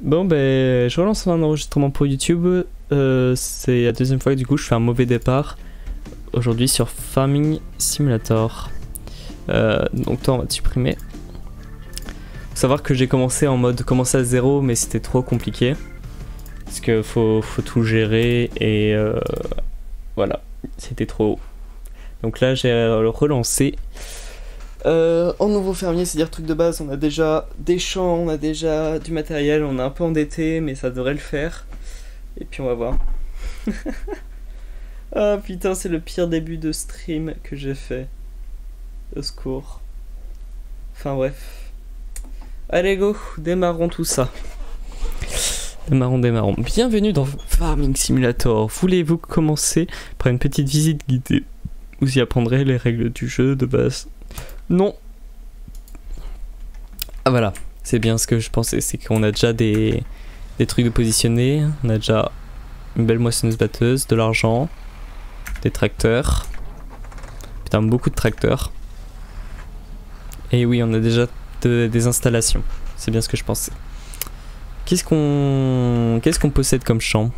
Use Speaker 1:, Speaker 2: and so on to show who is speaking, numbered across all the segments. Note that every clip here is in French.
Speaker 1: Bon ben je relance un enregistrement pour YouTube. C'est la deuxième fois que du coup je fais un mauvais départ. Aujourd'hui sur Farming Simulator. Donc toi on va te supprimer. Faut savoir que j'ai commencé en mode commencer à zéro, mais c'était trop compliqué. Parce que faut tout gérer et voilà, c'était trop haut. Donc là j'ai relancé. En nouveau fermier, c'est-à-dire truc de base, on a déjà des champs, on a déjà du matériel, on est un peu endetté, mais ça devrait le faire. Et puis on va voir. Ah putain, c'est le pire début de stream que j'ai fait. Au secours. Enfin bref. Allez go, démarrons tout ça. Démarrons. Bienvenue dans Farming Simulator. Voulez-vous commencer par une petite visite guidée? Vous y apprendrez les règles du jeu de base. Non. Ah voilà, c'est bien ce que je pensais, c'est qu'on a déjà des trucs de positionner, on a déjà une belle moissonneuse batteuse, de l'argent, des tracteurs, putain beaucoup de tracteurs, et oui on a déjà des installations, c'est bien ce que je pensais. Qu'est-ce qu'on possède comme champ,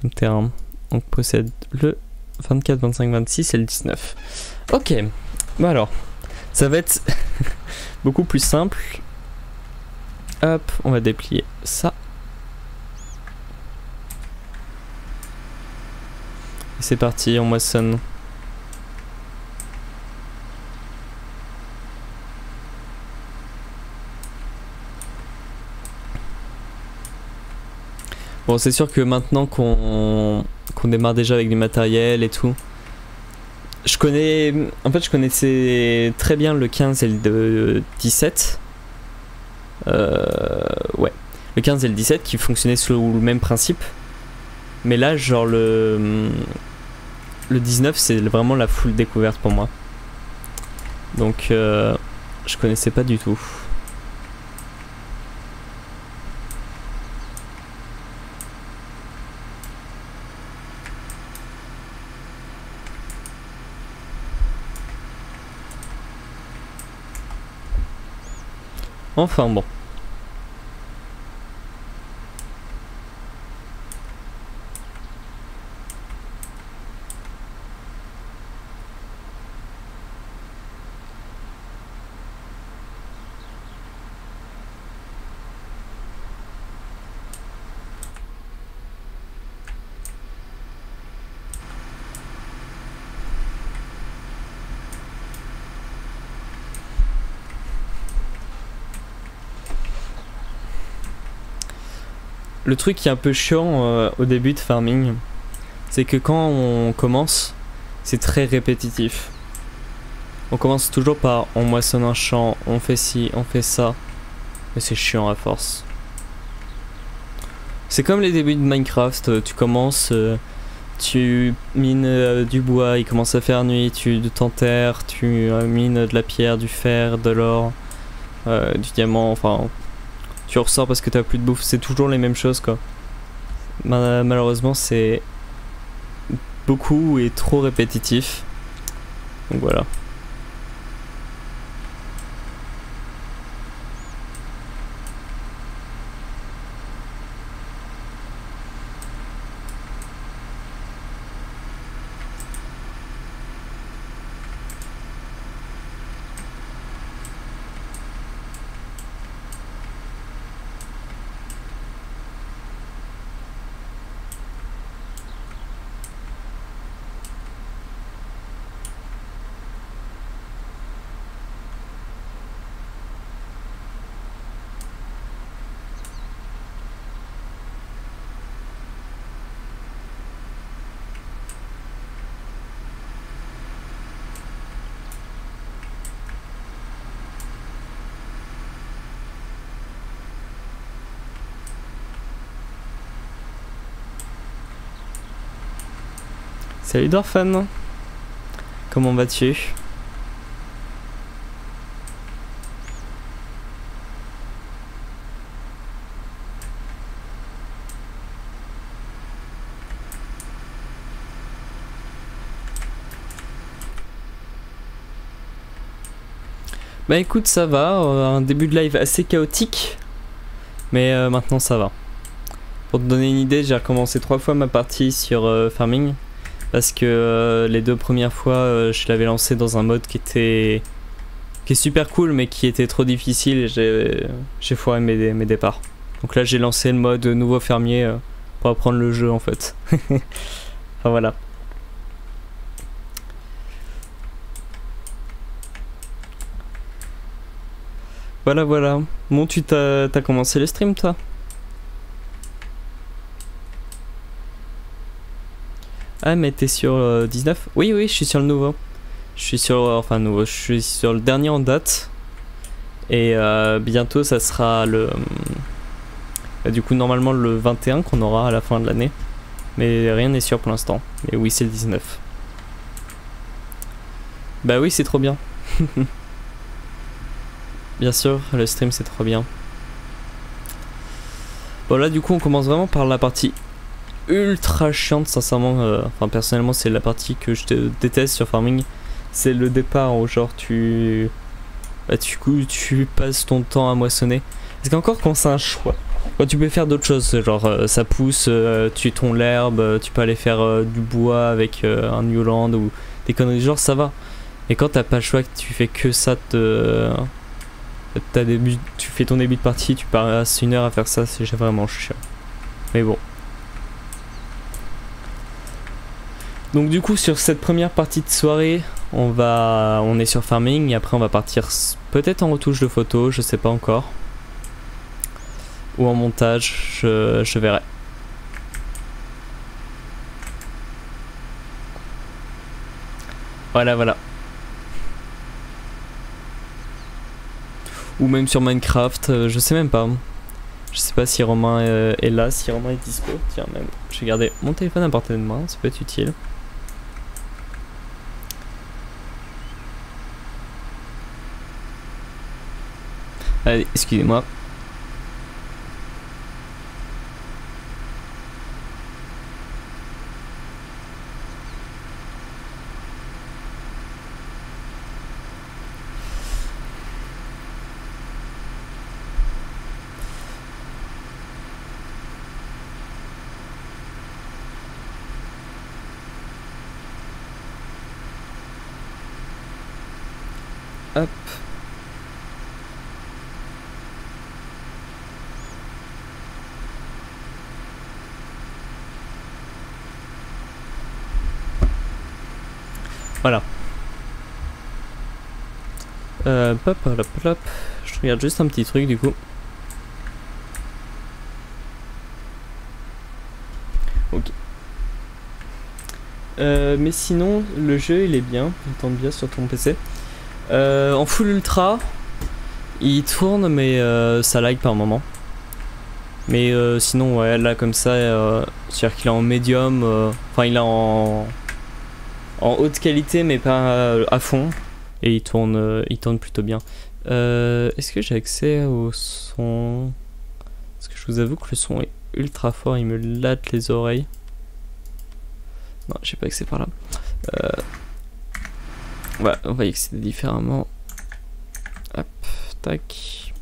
Speaker 1: comme terrain? On possède le 24, 25, 26 et le 19. Ok, bon alors, ça va être beaucoup plus simple. Hop, on va déplier ça. Et c'est parti, on moissonne. Bon, c'est sûr que maintenant qu'on démarre déjà avec du matériel et tout, je connaissais très bien le 15 et le 17. Ouais, le 15 et le 17 qui fonctionnaient sous le même principe. Mais là, genre le 19, c'est vraiment la full découverte pour moi. Donc, je connaissais pas du tout. Enfin bon. Le truc qui est un peu chiant au début de farming, c'est que quand on commence, c'est très répétitif. On commence toujours par on moissonne un champ, on fait ci, on fait ça, mais c'est chiant à force. C'est comme les débuts de Minecraft, tu commences, tu mines du bois, il commence à faire nuit, tu t'enterres, tu mines de la pierre, du fer, de l'or, du diamant, enfin... Tu ressors parce que t'as plus de bouffe, c'est toujours les mêmes choses quoi. Malheureusement c'est beaucoup et trop répétitif. Donc voilà. Salut Dorfan, comment vas-tu? Bah écoute, ça va, un début de live assez chaotique. Mais maintenant ça va. Pour te donner une idée, j'ai recommencé 3 fois ma partie sur Farming. Parce que les 2 premières fois, je l'avais lancé dans un mode qui est super cool, mais qui était trop difficile et j'ai foiré mes départs. Donc là, j'ai lancé le mode nouveau fermier pour apprendre le jeu en fait. Enfin voilà. Voilà. Bon, t'as commencé le stream toi? Ah, mais t'es sur 19? Oui, je suis sur le nouveau. Je suis sur, je suis sur le dernier en date. Et bientôt, ça sera du coup, normalement, le 21 qu'on aura à la fin de l'année. Mais rien n'est sûr pour l'instant. Mais oui, c'est le 19. Bah oui, c'est trop bien. Bien sûr, le stream, c'est trop bien. Bon, là, du coup, on commence vraiment par la partie ultra chiante, sincèrement. Enfin, personnellement, c'est la partie que je déteste sur Farming. C'est le départ où, genre, tu passes ton temps à moissonner. Parce qu'encore, quand c'est un choix, quand tu peux faire d'autres choses, genre ça pousse, tu tonds l'herbe, tu peux aller faire du bois avec un Newland ou des conneries, genre ça va. Et quand t'as pas le choix, que tu fais que ça, tu fais ton début de partie, tu passes 1 heure à faire ça, c'est vraiment chiant. Mais bon. Donc du coup, sur cette première partie de soirée, on est sur Farming et après on va partir peut-être en retouche de photos, je sais pas encore. Ou en montage, je verrai. Voilà. Ou même sur Minecraft, je sais même pas. Je sais pas si Romain est là, si Romain est dispo. Tiens, même, je vais garder mon téléphone à portée de main, ça peut être utile. Allez, excusez-moi. Hop. Voilà. Hop. Je regarde juste un petit truc du coup. Ok. Mais sinon, le jeu il est bien, il tourne bien sur ton PC. En full ultra, il tourne mais ça lag par moment. Mais sinon ouais, là comme ça, c'est-à-dire qu'il est en médium, enfin il est en haute qualité mais pas à fond. Et il tourne plutôt bien. Est-ce que j'ai accès au son? Parce que je vous avoue que le son est ultra fort, il me latte les oreilles. Non, j'ai pas accès par là. Ouais, on va y accéder différemment. Hop, tac.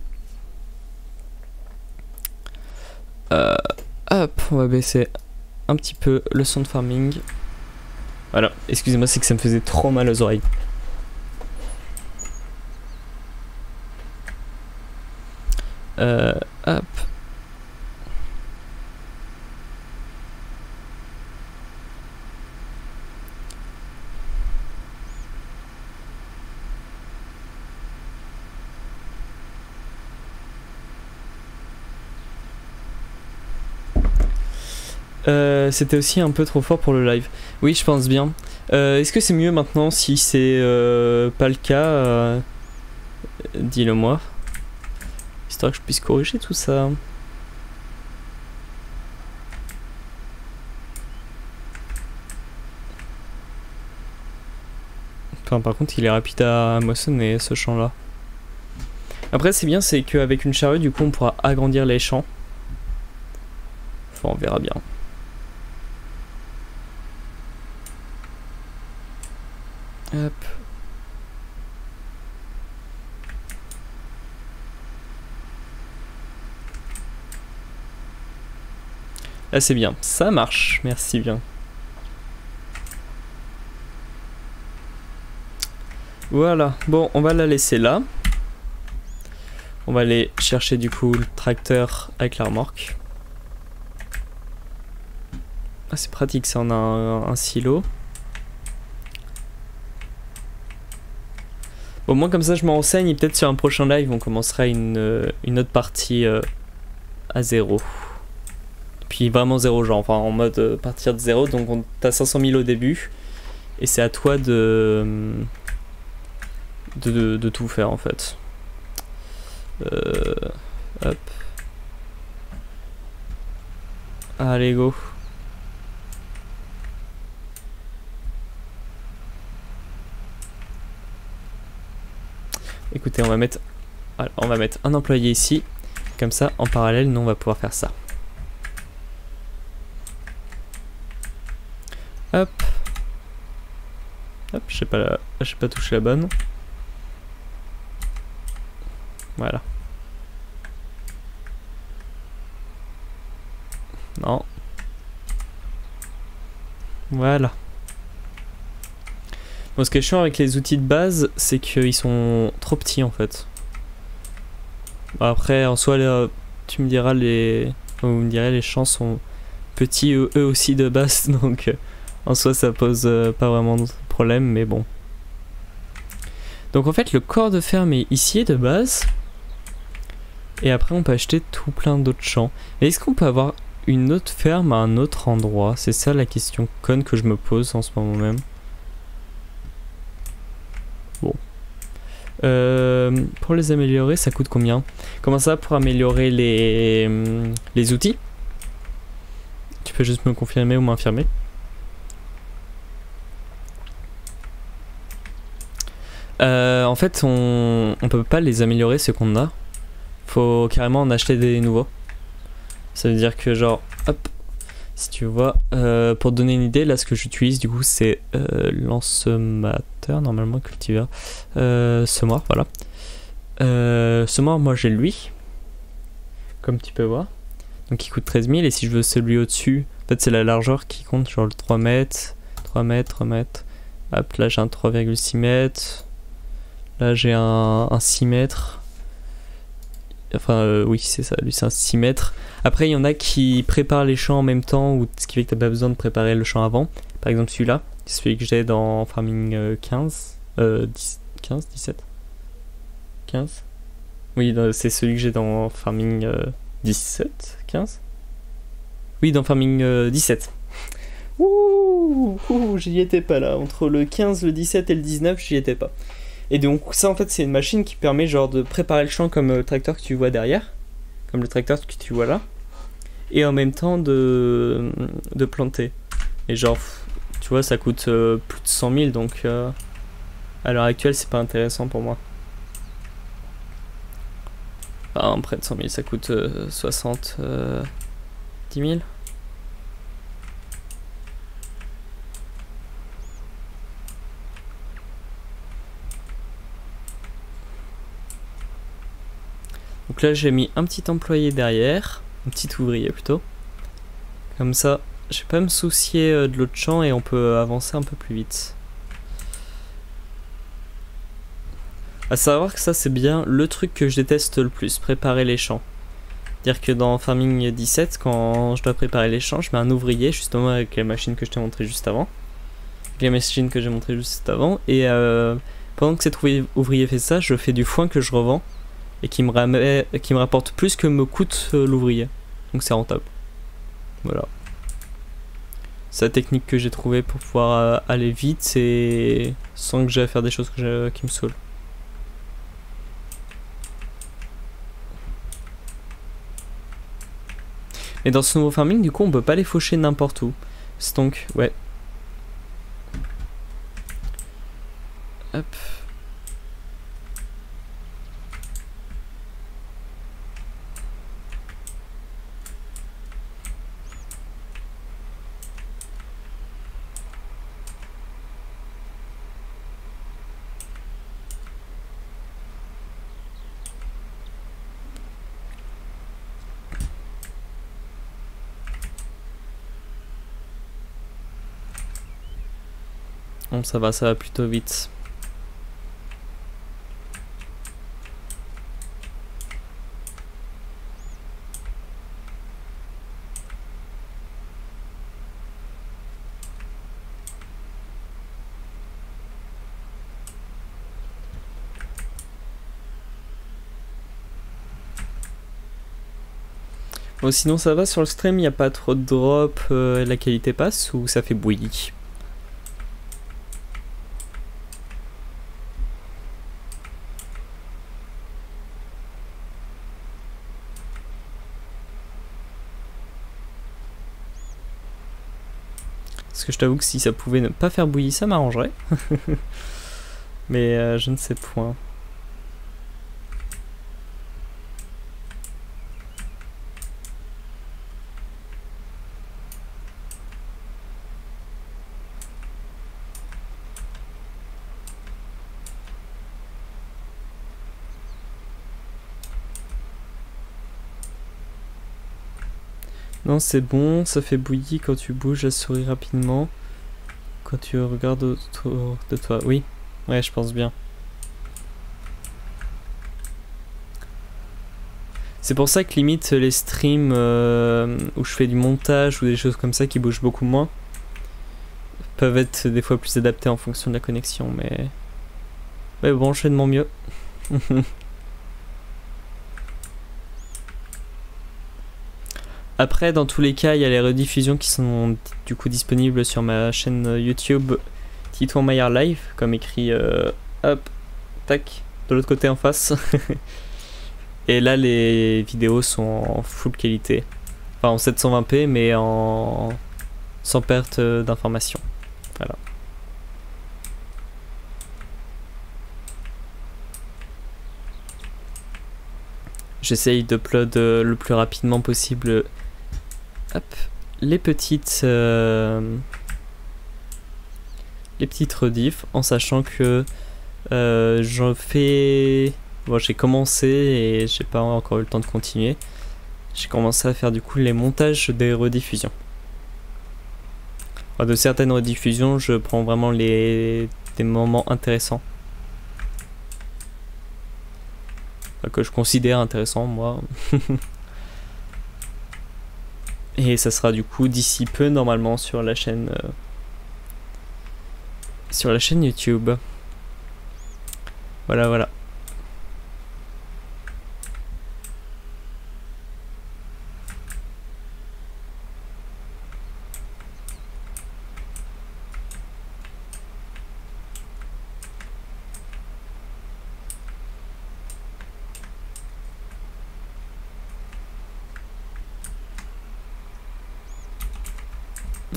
Speaker 1: Hop, on va baisser un petit peu le son de Farming. Voilà, excusez-moi, c'est que ça me faisait trop mal aux oreilles. Hop. C'était aussi un peu trop fort pour le live. Oui, je pense bien. Est-ce que c'est mieux maintenant? Si c'est pas le cas, dis-le moi. Histoire que je puisse corriger tout ça. Enfin, par contre, il est rapide à moissonner ce champ là. Après, c'est bien, c'est qu'avec une charrue, du coup, on pourra agrandir les champs. Enfin, on verra bien. Hop. Ah, c'est bien, ça marche, merci bien. Voilà, bon, on va la laisser là. On va aller chercher du coup le tracteur avec la remorque. Ah, c'est pratique, ça, on a un silo. Au moins comme ça je me renseigne et peut-être sur un prochain live on commencera une autre partie à zéro. Puis vraiment zéro genre, enfin en mode partir de zéro, donc t'as 500 000 au début. Et c'est à toi de tout faire en fait. Hop. Allez go. Écoutez, on va mettre un employé ici. Comme ça, en parallèle, nous on va pouvoir faire ça. Hop. Hop, j'ai pas touché la bonne. Voilà. Non. Voilà. Bon, ce qui est chiant avec les outils de base, c'est qu'ils sont trop petits en fait. Bon, après, en soi, là, tu me diras vous me direz les champs sont petits eux aussi de base, donc en soi ça pose pas vraiment de problème, mais bon. Donc en fait, le corps de ferme est ici de base. Et après, on peut acheter tout plein d'autres champs. Mais est-ce qu'on peut avoir une autre ferme à un autre endroit? C'est ça la question conne que je me pose en ce moment même. Bon. Pour les améliorer, ça coûte combien? Comment ça pour améliorer les outils? Tu peux juste me confirmer ou m'infirmer? En fait, on peut pas les améliorer ce qu'on a. Faut carrément en acheter des nouveaux. Ça veut dire que genre, hop, si tu vois, pour te donner une idée, là ce que j'utilise du coup c'est l'ensemateur, normalement cultivateur, semoir, voilà. Semoir, moi j'ai lui, comme tu peux voir, donc il coûte 13 000, et si je veux celui au-dessus, en fait c'est la largeur qui compte, genre le 3 mètres, 3 mètres, 3 mètres, hop, là j'ai un 3,6 mètres, là j'ai un 6 mètres. Enfin, oui, c'est ça, lui c'est un 6 mètres. Après, il y en a qui préparent les champs en même temps, ou ce qui fait que t'as pas besoin de préparer le champ avant. Par exemple, celui-là, c'est celui que j'ai dans Farming 15, 15, 17 15. Oui, c'est celui que j'ai dans Farming 17, 15. Oui, dans Farming 17. Ouh, j'y étais pas là. Entre le 15, le 17 et le 19, j'y étais pas. Et donc ça en fait c'est une machine qui permet genre de préparer le champ comme le tracteur que tu vois derrière, comme le tracteur que tu vois là, et en même temps de planter. Et genre tu vois ça coûte plus de 100 000 donc à l'heure actuelle c'est pas intéressant pour moi. Enfin près de 100 000 ça coûte 70 000. Donc là j'ai mis un petit employé derrière, un petit ouvrier plutôt. Comme ça, je vais pas me soucier de l'autre champ et on peut avancer un peu plus vite. À savoir que ça c'est bien le truc que je déteste le plus, préparer les champs. Dire que dans Farming 17, quand je dois préparer les champs, je mets un ouvrier justement avec la machine que je t'ai montré juste avant. Avec la machine que j'ai montré juste avant. Et pendant que cet ouvrier fait ça, je fais du foin que je revends. Et qui me rapporte plus que me coûte l'ouvrier. Donc c'est rentable. Voilà. C'est la technique que j'ai trouvée pour pouvoir aller vite et sans que j'ai à faire des choses qui me saoulent. Mais dans ce nouveau farming, du coup, on peut pas les faucher n'importe où. Donc, ouais. Hop. Bon, ça va plutôt vite. Bon, sinon ça va sur le stream, il n'y a pas trop de drop, la qualité passe ou ça fait bouillie? Parce que je t'avoue que si ça pouvait ne pas faire bouillir, ça m'arrangerait. Mais je ne sais point. Non, c'est bon, ça fait bouillir quand tu bouges la souris rapidement. Quand tu regardes autour de toi. Oui, ouais, je pense bien. C'est pour ça que limite les streams où je fais du montage ou des choses comme ça qui bougent beaucoup moins peuvent être des fois plus adaptés en fonction de la connexion, mais bon, je fais de mon mieux. Après, dans tous les cas, il y a les rediffusions qui sont du coup disponibles sur ma chaîne YouTube Titouan Maillard Live, comme écrit hop, tac, de l'autre côté en face. Et là, les vidéos sont en full qualité, enfin en 720p, mais sans perte d'information. Voilà. J'essaye d'upload le plus rapidement possible. Hop, les petites rediffs, en sachant que j'en fais. Bon, j'ai commencé et j'ai pas encore eu le temps de continuer. J'ai commencé à faire du coup les montages des rediffusions. Enfin, de certaines rediffusions, je prends vraiment des moments intéressants. Enfin, que je considère intéressants, moi. Et ça sera du coup d'ici peu normalement sur la chaîne YouTube. Voilà, voilà.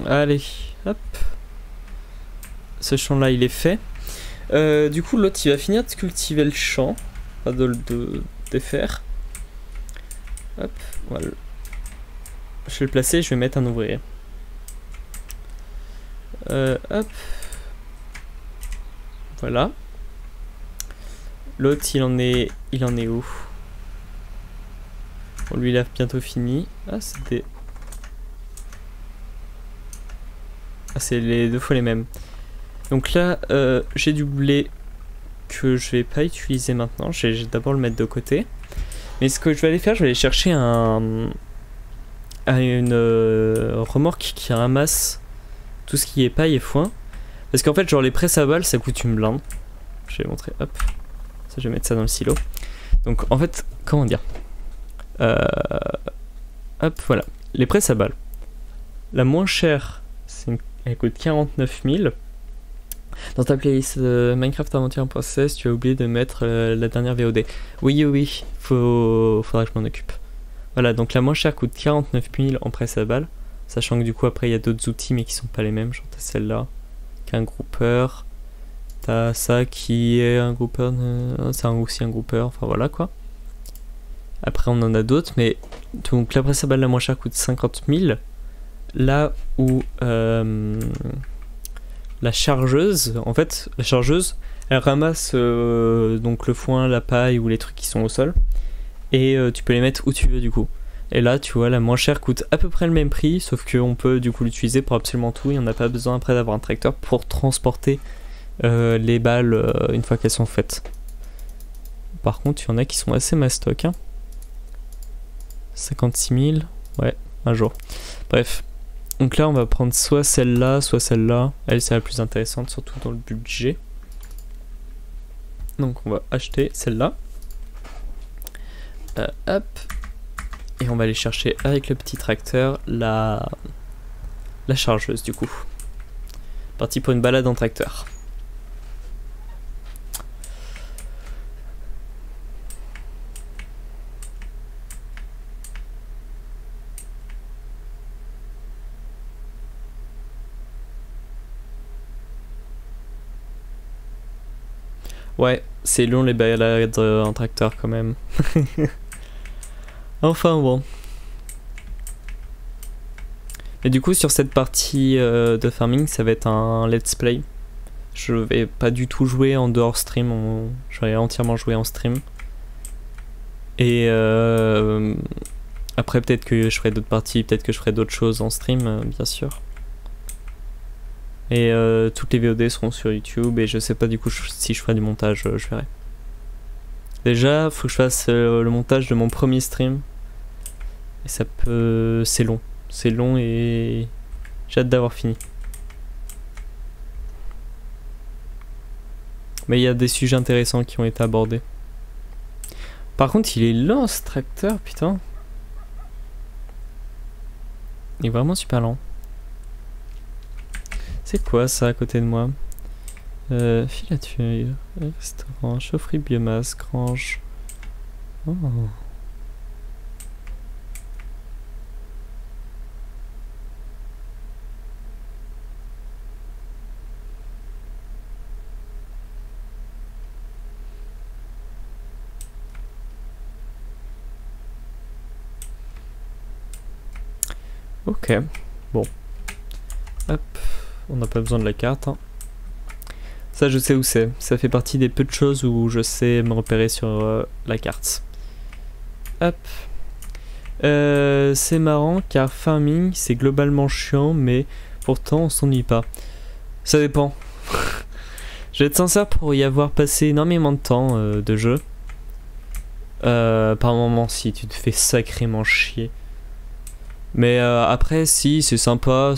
Speaker 1: Allez, hop. Ce champ là il est fait. Du coup l'autre il va finir de cultiver le champ. Pas de défaire. Hop, voilà. Je vais le placer, je vais mettre un ouvrier. Hop. Voilà. L'autre il en est où? Bon, lui il a bientôt fini. Ah, c'était... Ah, c'est les deux fois les mêmes. Donc là, j'ai du blé que je vais pas utiliser maintenant. Je vais d'abord le mettre de côté. Mais ce que je vais aller faire, je vais aller chercher une remorque qui ramasse tout ce qui est paille et foin. Parce qu'en fait, genre les presses à balles, ça coûte une blinde. Je vais montrer, hop. Ça, je vais mettre ça dans le silo. Donc en fait, comment dire, hop, voilà. Les presses à balles. La moins chère, elle coûte 49 000. Dans ta playlist Minecraft Aventure Process, tu as oublié de mettre la dernière VOD. Oui, faudra que je m'en occupe. Voilà, donc la moins chère coûte 49 000 en presse à balles. Sachant que du coup, après, il y a d'autres outils, mais qui sont pas les mêmes. Genre, t'as celle-là, qui est un groupeur. T'as ça qui est un groupeur. C'est aussi un groupeur. Enfin, voilà quoi. Après, on en a d'autres, mais. Donc, la presse à balles la moins chère coûte 50 000. Là où la chargeuse, en fait, la chargeuse, elle ramasse donc le foin, la paille ou les trucs qui sont au sol, et tu peux les mettre où tu veux du coup. Et là, tu vois, la moins chère coûte à peu près le même prix, sauf qu'on peut du coup l'utiliser pour absolument tout et on n'a pas besoin après d'avoir un tracteur pour transporter les balles une fois qu'elles sont faites. Par contre, il y en a qui sont assez mastoc. Hein. 56 000, ouais, un jour. Bref. Donc là, on va prendre soit celle-là, soit celle-là. Elle, c'est la plus intéressante, surtout dans le budget. Donc on va acheter celle-là. Hop. Et on va aller chercher avec le petit tracteur la chargeuse du coup. Parti pour une balade en tracteur. Ouais, c'est long les balades en tracteur quand même. Enfin bon. Et du coup sur cette partie de farming ça va être un let's play. Je vais pas du tout jouer en dehors stream, je vais entièrement jouer en stream. Et après peut-être que je ferai d'autres parties, peut-être que je ferai d'autres choses en stream bien sûr. Et toutes les VOD seront sur YouTube et je sais pas du coup si je ferai du montage, je verrai. Déjà faut que je fasse le montage de mon premier stream. Et ça peut... c'est long. C'est long et j'ai hâte d'avoir fini. Mais il y a des sujets intéressants qui ont été abordés. Par contre il est lent ce tracteur, putain. Il est vraiment super lent. C'est quoi ça à côté de moi? Filature, restaurant, chaufferie biomasse, grange. Oh. Ok, bon. Hop, on n'a pas besoin de la carte. Hein. Ça, je sais où c'est. Ça fait partie des peu de choses où je sais me repérer sur la carte. Hop. C'est marrant car farming, c'est globalement chiant, mais pourtant on s'ennuie pas. Ça dépend. Je vais être sincère, pour y avoir passé énormément de temps de jeu. Par moment, si tu te fais sacrément chier. Mais après, si, c'est sympa,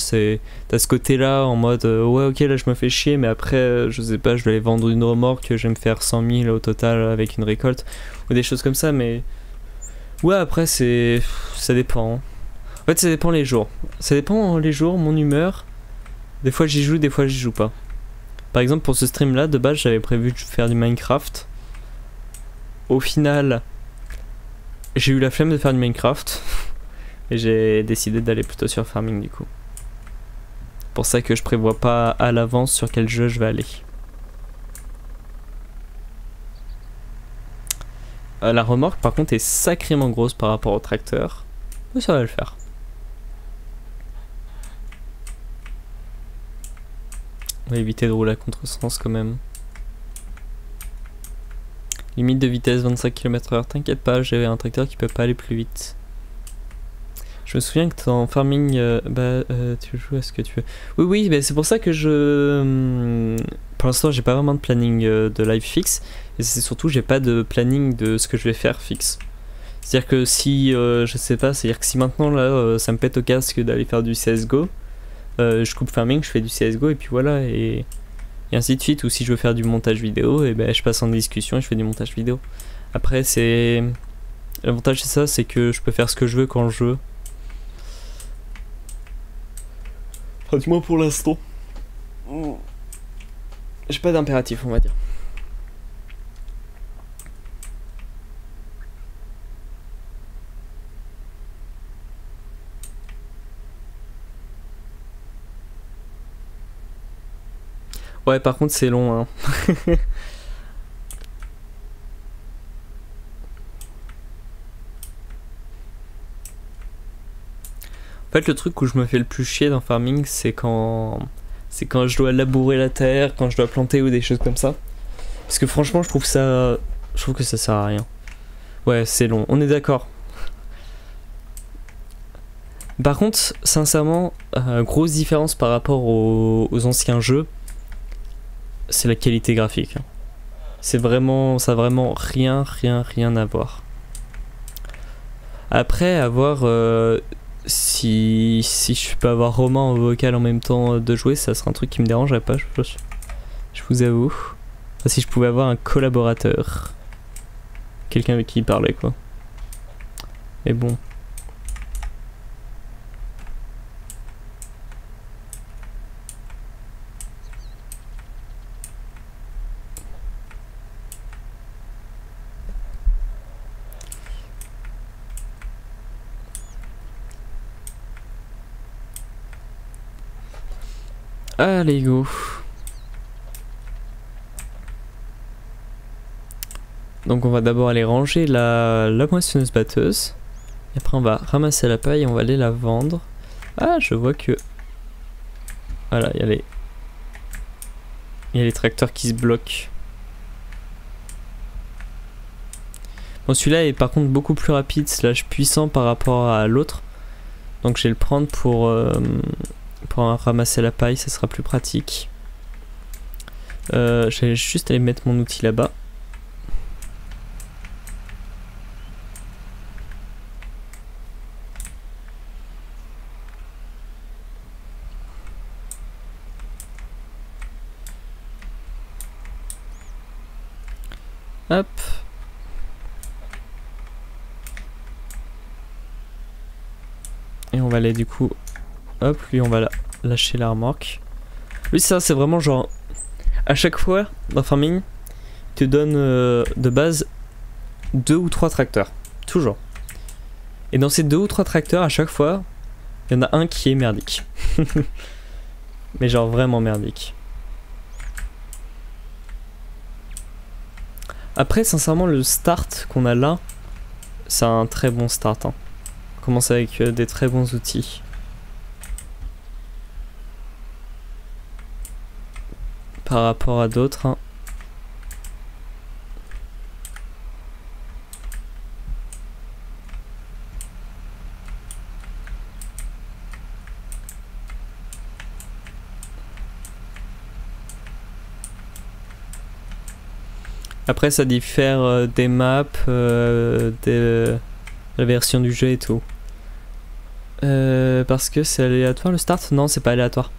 Speaker 1: t'as ce côté-là en mode ouais, ok, là je me fais chier, mais après, je sais pas, je vais aller vendre une remorque, je vais me faire 100 000 au total avec une récolte, ou des choses comme ça, mais ouais, après, ça dépend. En fait, ça dépend les jours. Ça dépend les jours, mon humeur. Des fois, j'y joue, des fois, j'y joue pas. Par exemple, pour ce stream-là, de base, j'avais prévu de faire du Minecraft. Au final, j'ai eu la flemme de faire du Minecraft. Et j'ai décidé d'aller plutôt sur farming du coup. Pour ça que je prévois pas à l'avance sur quel jeu je vais aller. La remorque par contre est sacrément grosse par rapport au tracteur. Mais ça va le faire. On va éviter de rouler à contresens quand même. Limite de vitesse 25 km/h. T'inquiète pas, j'ai un tracteur qui peut pas aller plus vite. Je me souviens que en farming, tu joues à ce que tu veux. Oui, c'est pour ça que pour l'instant, j'ai pas vraiment de planning de live fixe. Et c'est surtout, j'ai pas de planning de ce que je vais faire fixe. C'est-à-dire que si, je sais pas, c'est-à-dire que si maintenant, là, ça me pète au casque d'aller faire du CSGO, je coupe farming, je fais du CSGO et puis voilà, et ainsi de suite. Ou si je veux faire du montage vidéo, et je passe en discussion et je fais du montage vidéo. Après, c'est... L'avantage, c'est ça, c'est que je peux faire ce que je veux quand je veux. Enfin, du moins pour l'instant. J'ai pas d'impératif, on va dire. Ouais, par contre, c'est long, hein. En fait, le truc où je me fais le plus chier dans farming, c'est quand je dois labourer la terre, quand je dois planter ou des choses comme ça. Parce que franchement, je trouve que ça sert à rien. Ouais, c'est long, on est d'accord. Par contre, sincèrement, grosse différence par rapport aux anciens jeux, c'est la qualité graphique. C'est vraiment, ça a vraiment rien à voir. Après, à voir si je peux avoir Romain en vocal en même temps de jouer, ça serait un truc qui me dérangerait pas, je vous avoue. Enfin, si je pouvais avoir un collaborateur. Quelqu'un avec qui il parlait, quoi. Mais bon. Allez, go. Donc on va d'abord aller ranger la moissonneuse batteuse. Et après on va ramasser la paille et on va aller la vendre. Ah, je vois que... Voilà, il y a les tracteurs qui se bloquent. Bon, celui-là est par contre beaucoup plus rapide slash puissant par rapport à l'autre. Donc je vais le prendre pour ramasser la paille, ça sera plus pratique. Je vais juste aller mettre mon outil là-bas. Hop. Et on va aller du coup... Hop, lui on va lâcher la remorque. Lui ça c'est vraiment genre... À chaque fois dans Farming, il te donne de base 2 ou 3 tracteurs. Toujours. Et dans ces 2 ou 3 tracteurs, à chaque fois, il y en a un qui est merdique. Mais genre vraiment merdique. Après, sincèrement, le start qu'on a là, c'est un très bon start. Hein. On commence avec des très bons outils. Par rapport à d'autres. Hein. Après ça diffère des maps, de la version du jeu et tout. Parce que c'est aléatoire le start? Non, c'est pas aléatoire.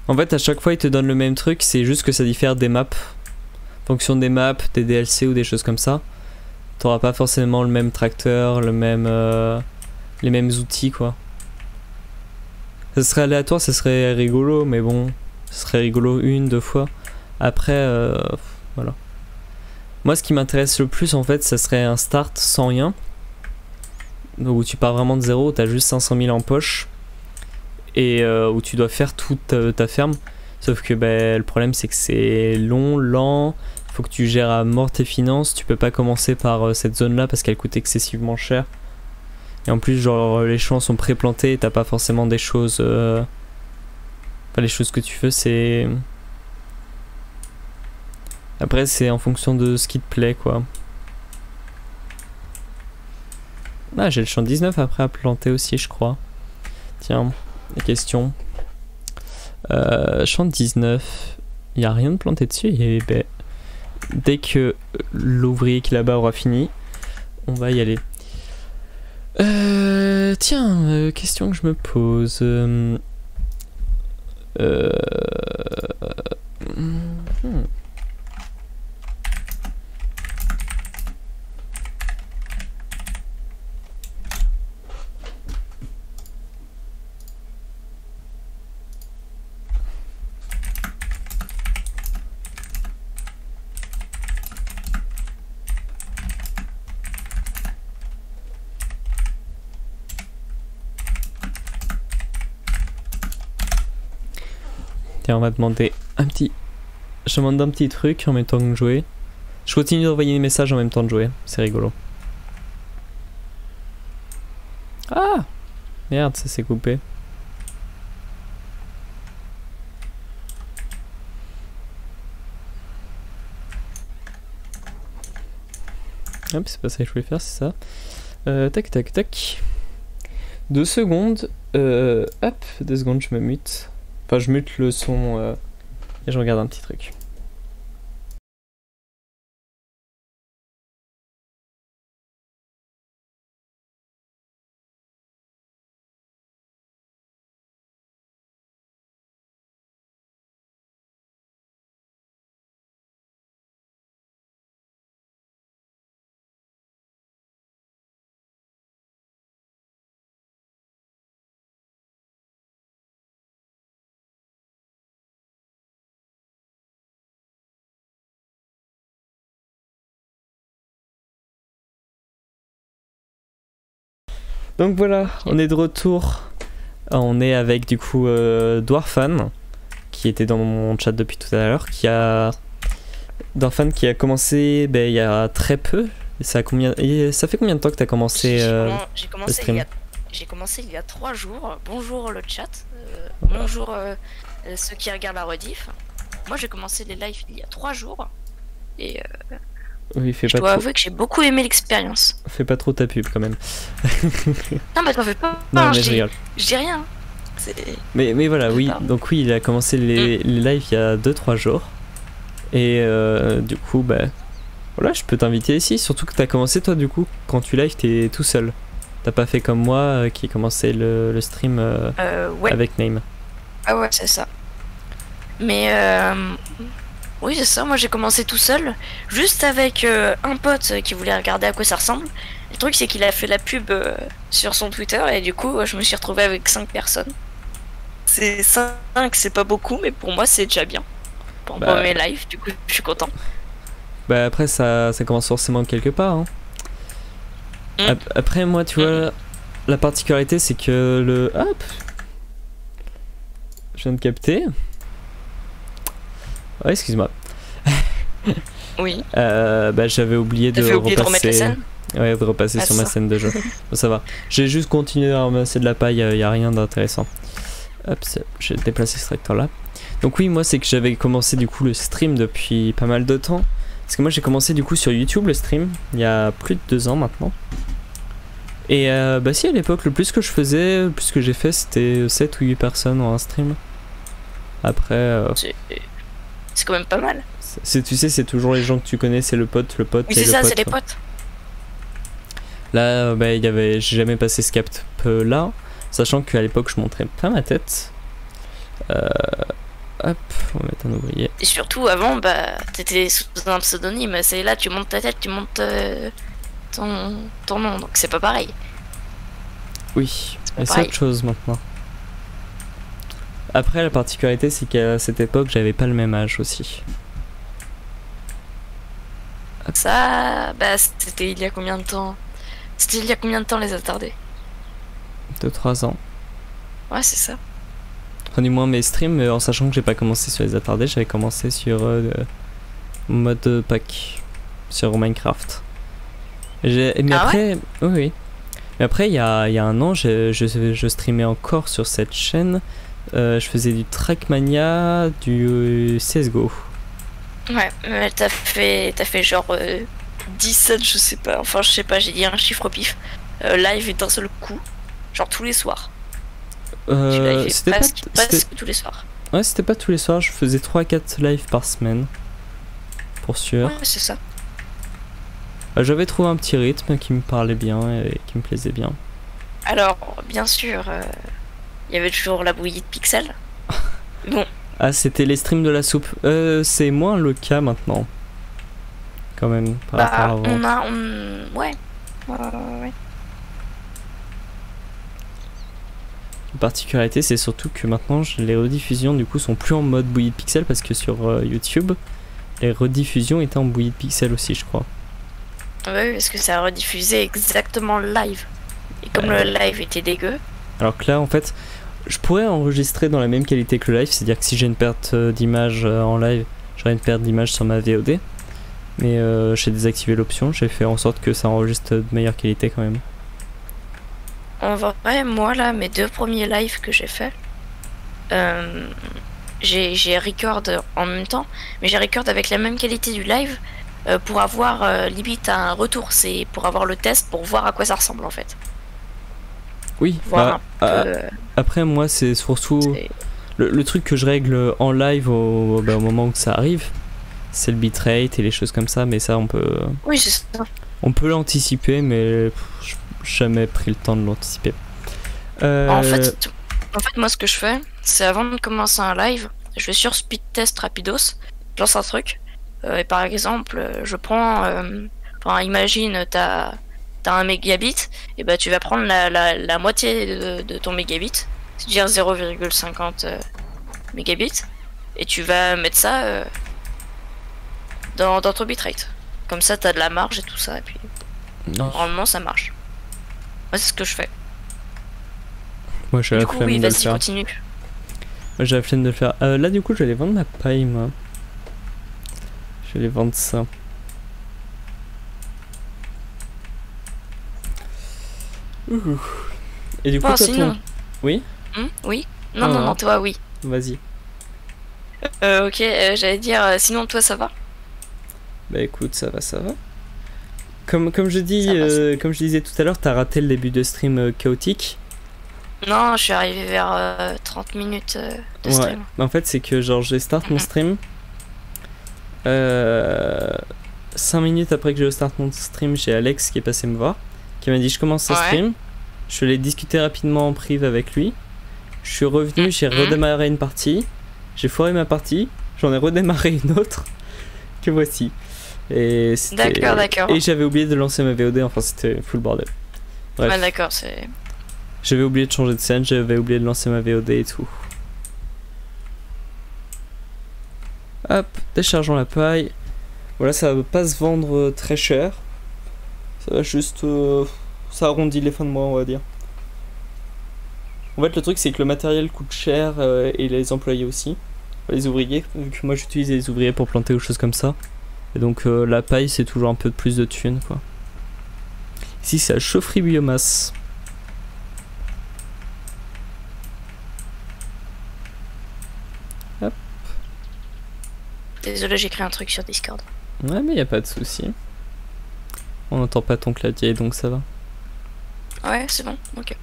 Speaker 1: En fait à chaque fois il te donne le même truc, c'est juste que ça diffère des maps. En fonction des maps, des DLC ou des choses comme ça. T'auras pas forcément le même tracteur, les mêmes outils quoi. Ça serait aléatoire, ça serait rigolo, mais bon, ça serait rigolo 1-2 fois. Après, voilà. Moi ce qui m'intéresse le plus en fait ça serait un start sans rien. Donc où tu pars vraiment de zéro, t'as juste 500 000 en poche. Et où tu dois faire toute ta ferme. Sauf que le problème c'est que c'est long, lent. Faut que tu gères à mort tes finances. Tu peux pas commencer par cette zone là parce qu'elle coûte excessivement cher. Et en plus genre les champs sont pré-plantés et t'as pas forcément des choses... Enfin les choses que tu veux c'est... Après c'est en fonction de ce qui te plaît quoi. Ah j'ai le champ 19 après à planter aussi je crois. Tiens, la question. Champ 19, il n'y a rien de planté dessus et dès que l'ouvrier qui est là-bas aura fini, on va y aller. Tiens, question que je me pose. Tiens, on va demander un petit... Je demande un petit truc en même temps que jouer. Je continue d'envoyer des messages en même temps de jouer, c'est rigolo. Ah merde, ça s'est coupé. Hop, c'est pas ça que je voulais faire, c'est ça. Tac tac tac. 2 secondes. Hop, 2 secondes, je me mute. Enfin, je mute le son et je regarde un petit truc. Donc voilà, on est de retour. On est avec du coup Dwarfan, qui était dans mon chat depuis tout à l'heure, Dwarfan qui a commencé il y a très peu. Ça fait combien de temps que tu as commencé le stream?
Speaker 2: J'ai commencé il y a 3 jours. Bonjour le chat, bonjour ceux qui regardent la rediff. Moi j'ai commencé les lives il y a 3 jours et
Speaker 1: oui,
Speaker 2: je dois avouer que j'ai beaucoup aimé l'expérience.
Speaker 1: Fais pas trop ta pub quand même.
Speaker 2: Non mais t'en fais pas,
Speaker 1: non, mais je
Speaker 2: dis rien.
Speaker 1: Mais voilà, oui, donc oui, il a commencé les lives il y a 2-3 jours. Et du coup, voilà, je peux t'inviter ici. Surtout que t'as commencé toi du coup, quand tu live t'es tout seul. T'as pas fait comme moi qui ai commencé le stream
Speaker 2: ouais.
Speaker 1: avec Name.
Speaker 2: Ah ouais, c'est ça. Mais oui, c'est ça, moi j'ai commencé tout seul, juste avec un pote qui voulait regarder à quoi ça ressemble. Le truc c'est qu'il a fait la pub sur son Twitter et du coup je me suis retrouvée avec 5 personnes. C'est 5, c'est pas beaucoup, mais pour moi c'est déjà bien. Pour mes lives, du coup je suis content.
Speaker 1: Après ça commence forcément quelque part. Hein. Après moi tu vois, la particularité c'est que le... Hop, je viens de capter. Ouais, excuse-moi.
Speaker 2: Oui.
Speaker 1: J'avais oublié de
Speaker 2: remettre la scène.
Speaker 1: Ouais, de repasser sur ma scène de jeu. Bon, ça va. J'ai juste continué à ramasser de la paille, y a rien d'intéressant. Hop, j'ai déplacé ce tracteur là. Donc oui, moi c'est que j'avais commencé du coup le stream depuis pas mal de temps. Parce que moi j'ai commencé du coup sur YouTube le stream, il y a plus de 2 ans maintenant. Et si à l'époque le plus que je faisais, le plus que j'ai fait c'était 7 ou 8 personnes en un stream. Après...
Speaker 2: C'est quand même pas mal.
Speaker 1: Tu sais, c'est toujours les gens que tu connais, c'est le pote.
Speaker 2: Oui, c'est ça, c'est les potes.
Speaker 1: Là, j'ai jamais passé ce cap là, sachant qu'à l'époque, je montrais pas ma tête. Hop, on va mettre un ouvrier.
Speaker 2: Et surtout, avant, t'étais sous un pseudonyme. C'est là, tu montes ta tête, tu montes ton nom, donc c'est pas pareil.
Speaker 1: Oui, mais c'est autre chose maintenant. Après, la particularité, c'est qu'à cette époque, j'avais pas le même âge aussi.
Speaker 2: Ça, c'était il y a combien de temps? C'était il y a combien de temps les attardés?
Speaker 1: 2-3 ans.
Speaker 2: Ouais, c'est ça.
Speaker 1: Enfin, du moins mes streams, en sachant que j'ai pas commencé sur les attardés, j'avais commencé sur mode pack, sur Minecraft. Mais après, oui. Mais après, il y a 1 an, je streamais encore sur cette chaîne. Je faisais du Trackmania, du CSGO.
Speaker 2: Ouais, mais t'as fait genre 17, je sais pas, enfin je sais pas, j'ai dit un chiffre au pif. Live et d'un seul coup, genre tous les soirs.
Speaker 1: C'était
Speaker 2: presque tous les soirs.
Speaker 1: Ouais, c'était pas tous les soirs, je faisais 3-4 lives par semaine. Pour sûr.
Speaker 2: Ouais, c'est ça.
Speaker 1: J'avais trouvé un petit rythme qui me parlait bien et qui me plaisait bien.
Speaker 2: Alors, bien sûr, il y avait toujours la bouillie de pixels. Bon.
Speaker 1: Ah, c'était les streams de la soupe. C'est moins le cas maintenant. Quand même, par rapport à avant.
Speaker 2: Ouais.
Speaker 1: La particularité, c'est surtout que maintenant, les rediffusions du coup sont plus en mode bouillie de pixels parce que sur YouTube, les rediffusions étaient en bouillie de pixels aussi, je crois.
Speaker 2: Oui, parce que ça a rediffusé exactement le live. Et comme le live était dégueu. Alors
Speaker 1: que là, en fait, je pourrais enregistrer dans la même qualité que le live, c'est-à-dire que si j'ai une perte d'image en live, j'aurai une perte d'image sur ma VOD. Mais j'ai désactivé l'option, j'ai fait en sorte que ça enregistre de meilleure qualité quand même.
Speaker 2: En vrai, moi là, mes 2 premiers lives que j'ai fait, j'ai record en même temps, mais j'ai record avec la même qualité du live pour avoir limite un retour, c'est pour avoir le test, pour voir à quoi ça ressemble en fait.
Speaker 1: Oui,
Speaker 2: voir
Speaker 1: bah,
Speaker 2: un peu.
Speaker 1: après moi c'est surtout
Speaker 2: C'est-
Speaker 1: le truc que je règle en live au moment où ça arrive, c'est le bitrate et les choses comme ça, mais ça
Speaker 2: Oui, c'est ça.
Speaker 1: on peut l'anticiper, mais j'ai jamais pris le temps de l'anticiper.
Speaker 2: En fait, moi, ce que je fais, c'est avant de commencer un live, je vais sur speed test rapidos, je lance un truc, et par exemple, je prends, enfin, imagine, t'as 1 mégabit, et bah tu vas prendre la moitié de ton mégabit, c'est-à-dire 0,50 mégabits, et tu vas mettre ça dans ton bitrate. Comme ça, t'as de la marge et tout ça, et puis normalement, ça marche. Moi, c'est ce que je fais.
Speaker 1: Moi j'ai la
Speaker 2: Du coup,
Speaker 1: flemme
Speaker 2: oui,
Speaker 1: de le
Speaker 2: vas-y,
Speaker 1: faire.
Speaker 2: continue.
Speaker 1: Moi j'ai la flemme de le faire. Là du coup j'allais vendre ma paille moi. Je vais aller vendre ça. Ouh. Et du coup
Speaker 2: Bon,
Speaker 1: toi
Speaker 2: sinon.
Speaker 1: Oui.
Speaker 2: Oui. Non, toi, oui.
Speaker 1: Vas-y.
Speaker 2: Ok, j'allais dire, sinon, toi, ça va?
Speaker 1: Bah écoute, ça va. Comme je dis,
Speaker 2: Ça va.
Speaker 1: comme je disais tout à l'heure, t'as raté le début de stream chaotique.
Speaker 2: Non, je suis arrivé vers 30 minutes de
Speaker 1: Ouais.
Speaker 2: stream.
Speaker 1: Bah, en fait, c'est que genre j'ai start mon stream. 5 minutes après que je start mon stream, j'ai Alex qui est passé me voir, qui m'a dit je commence à
Speaker 2: Ouais.
Speaker 1: stream. Je suis allé discuter rapidement en prive avec lui. Je suis revenu, j'ai redémarré une partie. J'ai foiré ma partie. J'en ai redémarré une autre. Que voici. Et c'était.
Speaker 2: D'accord.
Speaker 1: Et j'avais oublié de lancer ma VOD. Enfin, c'était full bordel. Bref.
Speaker 2: Ouais, d'accord, c'est...
Speaker 1: J'avais oublié de changer de scène. J'avais oublié de lancer ma VOD et tout. Hop, déchargeons la paille. Voilà, ça va pas se vendre très cher. Ça va juste. Ça arrondit les fins de mois, on va dire. En fait, le truc, c'est que le matériel coûte cher et les employés aussi. Enfin, les ouvriers, vu que moi j'utilise les ouvriers pour planter ou choses comme ça. Et donc, la paille, c'est toujours un peu plus de thunes, quoi. Ici, c'est la chaufferie biomasse. Hop.
Speaker 2: Désolé, j'ai créé un truc sur Discord.
Speaker 1: Ouais, mais y a pas de souci. On n'entend pas ton clavier, donc ça va.
Speaker 2: Ouais, c'est bon, ok.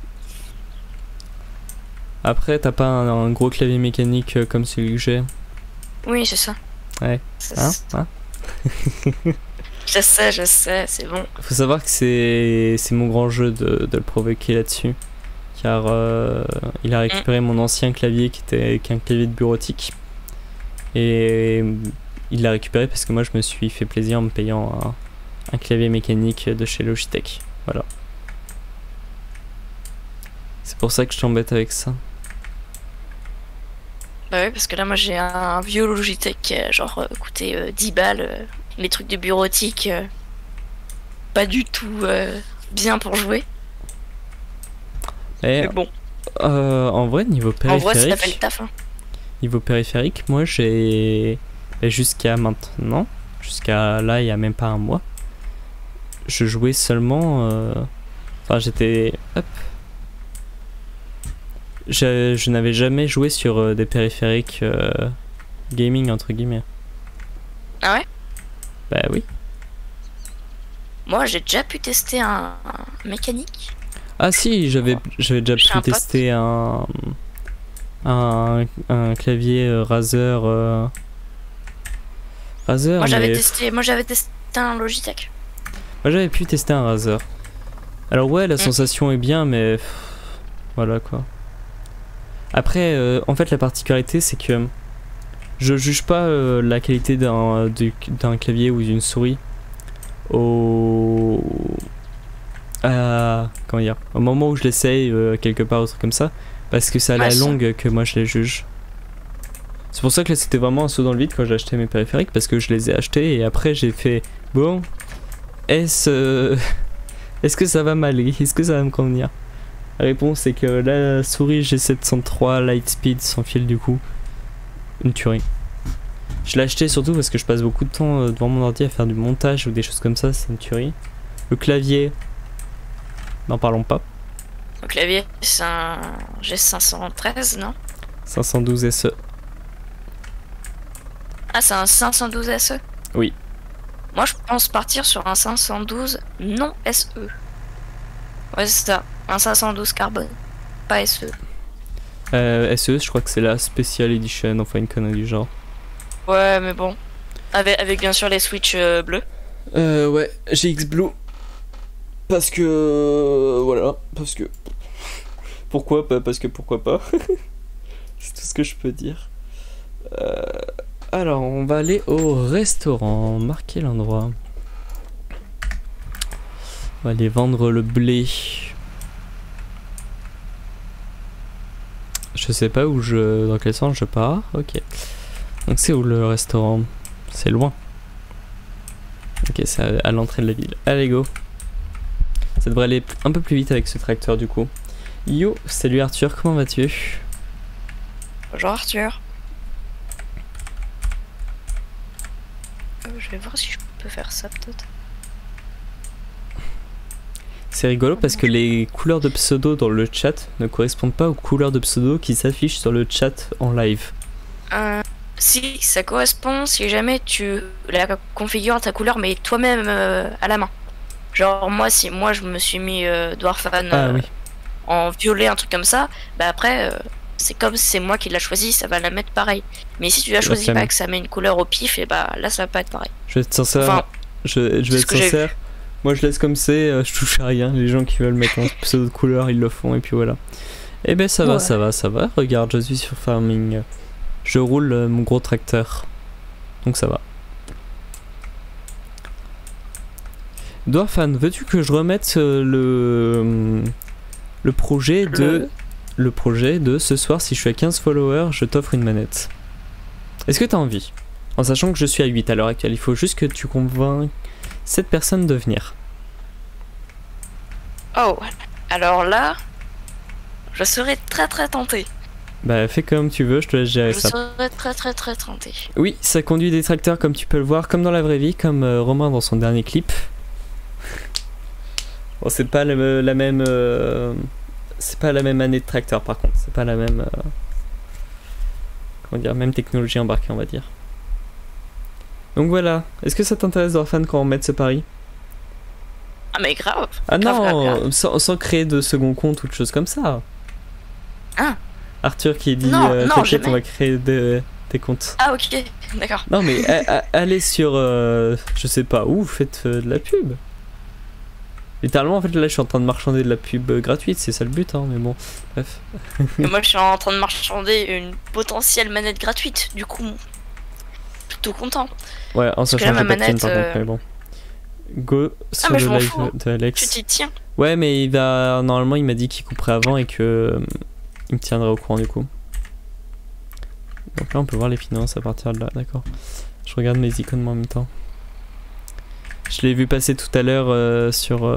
Speaker 1: Après, t'as pas un gros clavier mécanique comme celui que j'ai.
Speaker 2: Oui, c'est ça.
Speaker 1: Ouais. Hein, hein.
Speaker 2: Je sais, c'est bon.
Speaker 1: Faut savoir que c'est mon grand jeu de le provoquer là-dessus. Car il a récupéré mon ancien clavier qui était un clavier de bureautique. Et il l'a récupéré parce que moi je me suis fait plaisir en me payant un clavier mécanique de chez Logitech. Voilà. C'est pour ça que je t'embête avec ça.
Speaker 2: Bah oui, parce que là, moi, j'ai un vieux Logitech qui a genre coûté 10 balles. Les trucs de bureautique, pas du tout bien pour jouer.
Speaker 1: Et
Speaker 2: Mais bon,
Speaker 1: en vrai, niveau
Speaker 2: en vrai, ça fait le
Speaker 1: périphérique,
Speaker 2: taf. Hein.
Speaker 1: niveau périphérique, moi j'ai jusqu'à maintenant, jusqu'à là, il y a même pas un mois, je jouais seulement. Enfin, j'étais. Hop. Je n'avais jamais joué sur des périphériques gaming entre guillemets.
Speaker 2: Ah ouais?
Speaker 1: Bah oui.
Speaker 2: Moi, j'ai déjà pu tester un mécanique.
Speaker 1: Ah si, j'avais déjà
Speaker 2: Chez
Speaker 1: pu
Speaker 2: un pote.
Speaker 1: tester un clavier Razer. Razer.
Speaker 2: Moi, j'avais
Speaker 1: mais
Speaker 2: testé un Logitech.
Speaker 1: moi j'avais pu tester un Razer. Alors ouais, la
Speaker 2: Mm.
Speaker 1: sensation est bien, mais voilà quoi. Après, en fait, la particularité, c'est que je juge pas la qualité d'un clavier ou d'une souris au comment dire, au moment où je l'essaye quelque part ou truc comme ça, parce que c'est à la
Speaker 2: Ouais, ça.
Speaker 1: longue que moi je les juge. C'est pour ça que là c'était vraiment un saut dans le vide quand j'ai acheté mes périphériques, parce que je les ai achetés et après j'ai fait bon, est-ce que ça va m'aller, est-ce que ça va me convenir? La réponse est que la souris G703 Lightspeed sans fil, du coup, une tuerie. Je l'ai acheté surtout parce que je passe beaucoup de temps devant mon ordi à faire du montage ou des choses comme ça, c'est une tuerie. Le clavier, n'en parlons pas.
Speaker 2: Le clavier, c'est un G513, non?
Speaker 1: 512 SE.
Speaker 2: Ah, c'est un 512 SE?
Speaker 1: Oui.
Speaker 2: Moi, je pense partir sur un 512 non SE. Ouais, c'est ça. Un 512 carbone. Pas SE.
Speaker 1: SE, je crois que c'est la Special Edition, enfin une connerie du genre.
Speaker 2: Ouais, mais bon. Avec bien sûr les Switch bleus.
Speaker 1: Ouais, GX Blue. Parce que... voilà, parce que... Pourquoi pas? Parce que pourquoi pas. C'est tout ce que je peux dire. Alors, on va aller au restaurant. Marquer l'endroit. On va aller vendre le blé. Je sais pas où dans quel sens je pars. Ok. Donc c'est où le restaurant? C'est loin. Ok, c'est à l'entrée de la ville. Allez, go. Ça devrait aller un peu plus vite avec ce tracteur du coup. Yo, salut Arthur, comment vas-tu?
Speaker 2: Bonjour Arthur. Je vais voir si je peux faire ça peut-être.
Speaker 1: C'est rigolo parce que les couleurs de pseudo dans le chat ne correspondent pas aux couleurs de pseudo qui s'affichent sur le chat en live.
Speaker 2: Si, ça correspond si jamais tu la configures ta couleur mais toi-même à la main. Genre moi si moi je me suis mis Dwarfan
Speaker 1: Oui.
Speaker 2: en violet, un truc comme ça, bah après c'est comme si c'est moi qui l'a choisi, ça va la mettre pareil. Mais si tu la choisis pas, que ça met une couleur au pif, et bah là ça va pas être pareil.
Speaker 1: Je vais être sincère,
Speaker 2: Enfin,
Speaker 1: je vais être sincère. Moi je laisse comme c'est, je touche à rien. Les gens qui veulent mettre un pseudo de couleur, ils le font et puis voilà. Et ben ça va, ça va, ça va. Regarde, je suis sur Farming. Je roule mon gros tracteur. Donc ça va. Dwarfan, veux-tu que je remette le projet de... Le projet de ce soir, si je suis à 15 followers, je t'offre une manette. Est-ce que t'as envie? En sachant que je suis à 8 à l'heure actuelle, il faut juste que tu convainques cette personne de venir.
Speaker 2: Oh, alors là, je serais très très tenté.
Speaker 1: Bah fais comme tu veux, je te laisse gérer ça.
Speaker 2: Je serais très très très tenté.
Speaker 1: Oui, ça conduit des tracteurs comme tu peux le voir, comme dans la vraie vie, comme Romain dans son dernier clip. Bon, c'est pas la même... c'est pas la même année de tracteur par contre, c'est pas la même... comment dire, même technologie embarquée on va dire. Donc voilà, est-ce que ça t'intéresse Dwarfan qu'on remette ce pari?
Speaker 2: Ah mais grave.
Speaker 1: Ah
Speaker 2: grave,
Speaker 1: non,
Speaker 2: grave, grave.
Speaker 1: Sans créer de second compte ou de choses comme ça.
Speaker 2: Ah.
Speaker 1: Arthur qui dit t'inquiète on va créer des comptes.
Speaker 2: Ah ok, d'accord.
Speaker 1: Non mais allez sur je sais pas où, faites de la pub. Littéralement en fait là je suis en train de marchander de la pub gratuite, c'est ça le but hein, mais bon, bref.
Speaker 2: Et moi je suis en train de marchander une potentielle manette gratuite, du coup plutôt content.
Speaker 1: Ouais, en sachant que j'ai pas de thune, par contre, mais bon. Go sur le live de Alex.
Speaker 2: Tu t'y tiens.
Speaker 1: Ouais mais il va, normalement il m'a dit qu'il couperait avant et que il me tiendrait au courant du coup. Donc là on peut voir les finances à partir de là, d'accord. Je regarde mes icônes moi en même temps. Je l'ai vu passer tout à l'heure sur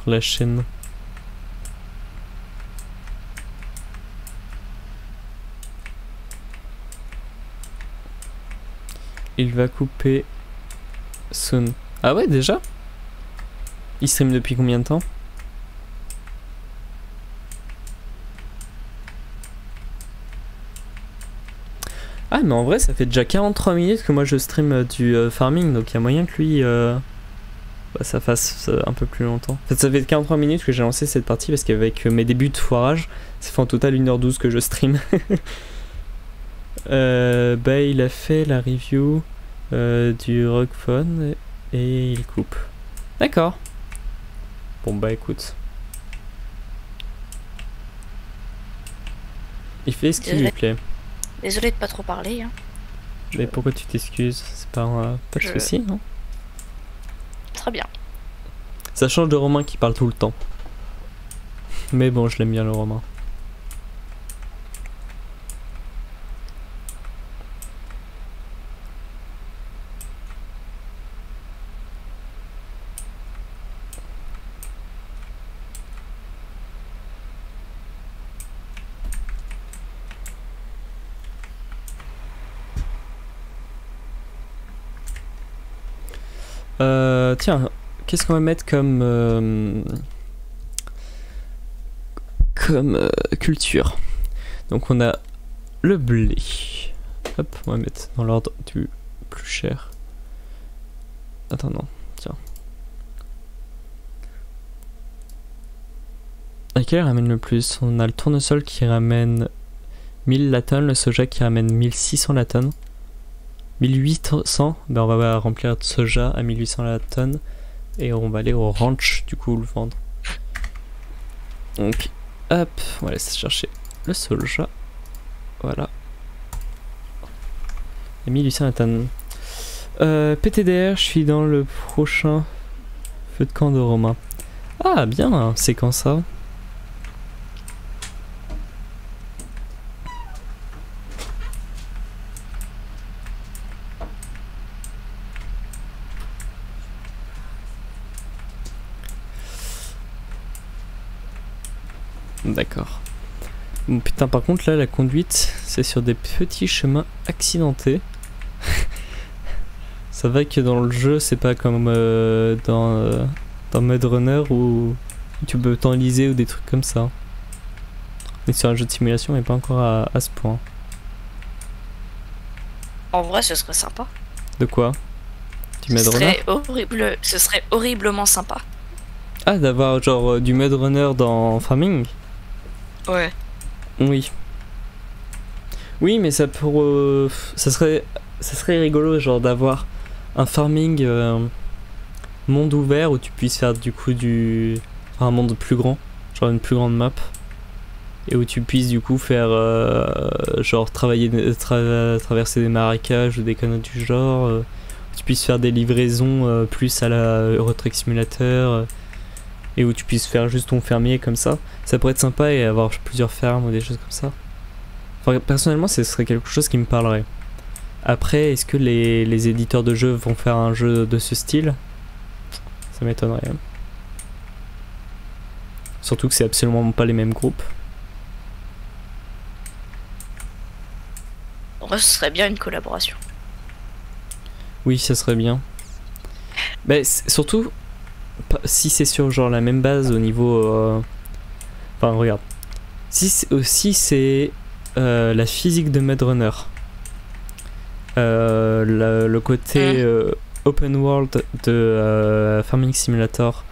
Speaker 1: la chaîne. Il va couper soon. Ah ouais déjà? Il stream depuis combien de temps? Ah mais en vrai ça fait déjà 43 minutes que moi je stream du farming, donc il y a moyen que lui ça fasse un peu plus longtemps. En fait ça fait 43 minutes que j'ai lancé cette partie parce qu'avec mes débuts de foirage, ça fait en total 1h12 que je stream. Bah il a fait la review du Rogue Phone et il coupe. D'accord. Bon bah écoute. Il fait ce qui lui plaît.
Speaker 2: Désolé de pas trop parler. Hein.
Speaker 1: Mais pourquoi tu t'excuses? C'est pas de soucis, non?
Speaker 2: Très bien.
Speaker 1: Ça change de Romain qui parle tout le temps. Mais bon, je l'aime bien le Romain. Tiens, qu'est-ce qu'on va mettre comme culture? Donc on a le blé. Hop, on va mettre dans l'ordre du plus cher. Attends, non, tiens. Laquelle ramène le plus? On a le tournesol qui ramène 1000 la tonne, le soja qui ramène 1600 la tonne. 1800, ben on va remplir de soja à 1800 la tonne. Et on va aller au ranch du coup le vendre. Donc hop, on va laisser chercher le soja. Voilà. Et 1800 la tonne. PTDR, je suis dans le prochain feu de camp de Romain. Ah bien, c'est quand ça? D'accord. Bon, putain, par contre, là, la conduite, c'est sur des petits chemins accidentés. Ça va que dans le jeu, c'est pas comme dans Mud Runner où tu peux t'enliser ou des trucs comme ça. Mais sur un jeu de simulation, mais pas encore à ce point.
Speaker 2: En vrai, ce serait sympa.
Speaker 1: De quoi? Du Mud Runner?
Speaker 2: Ce serait horriblement sympa.
Speaker 1: Ah, d'avoir genre du Mud Runner dans Farming?
Speaker 2: Ouais.
Speaker 1: Oui. Oui, mais ça pour ça serait rigolo genre d'avoir un farming monde ouvert où tu puisses faire du coup enfin, un monde plus grand, genre une plus grande map et où tu puisses du coup faire genre traverser des marécages ou des conneries du genre, où tu puisses faire des livraisons plus à la Euro Truck Simulator. Et où tu puisses faire juste ton fermier comme ça pourrait être sympa et avoir plusieurs fermes ou des choses comme ça. Enfin, personnellement, ce serait quelque chose qui me parlerait. Après, est-ce que les éditeurs de jeux vont faire un jeu de ce style? Ça m'étonnerait. Surtout que c'est absolument pas les mêmes groupes.
Speaker 2: En vrai, ce serait bien une collaboration.
Speaker 1: Oui, ça serait bien. Mais surtout, si c'est sur genre la même base au niveau... Enfin, regarde. Si c'est la physique de Mud Runner, le côté open world de Farming Simulator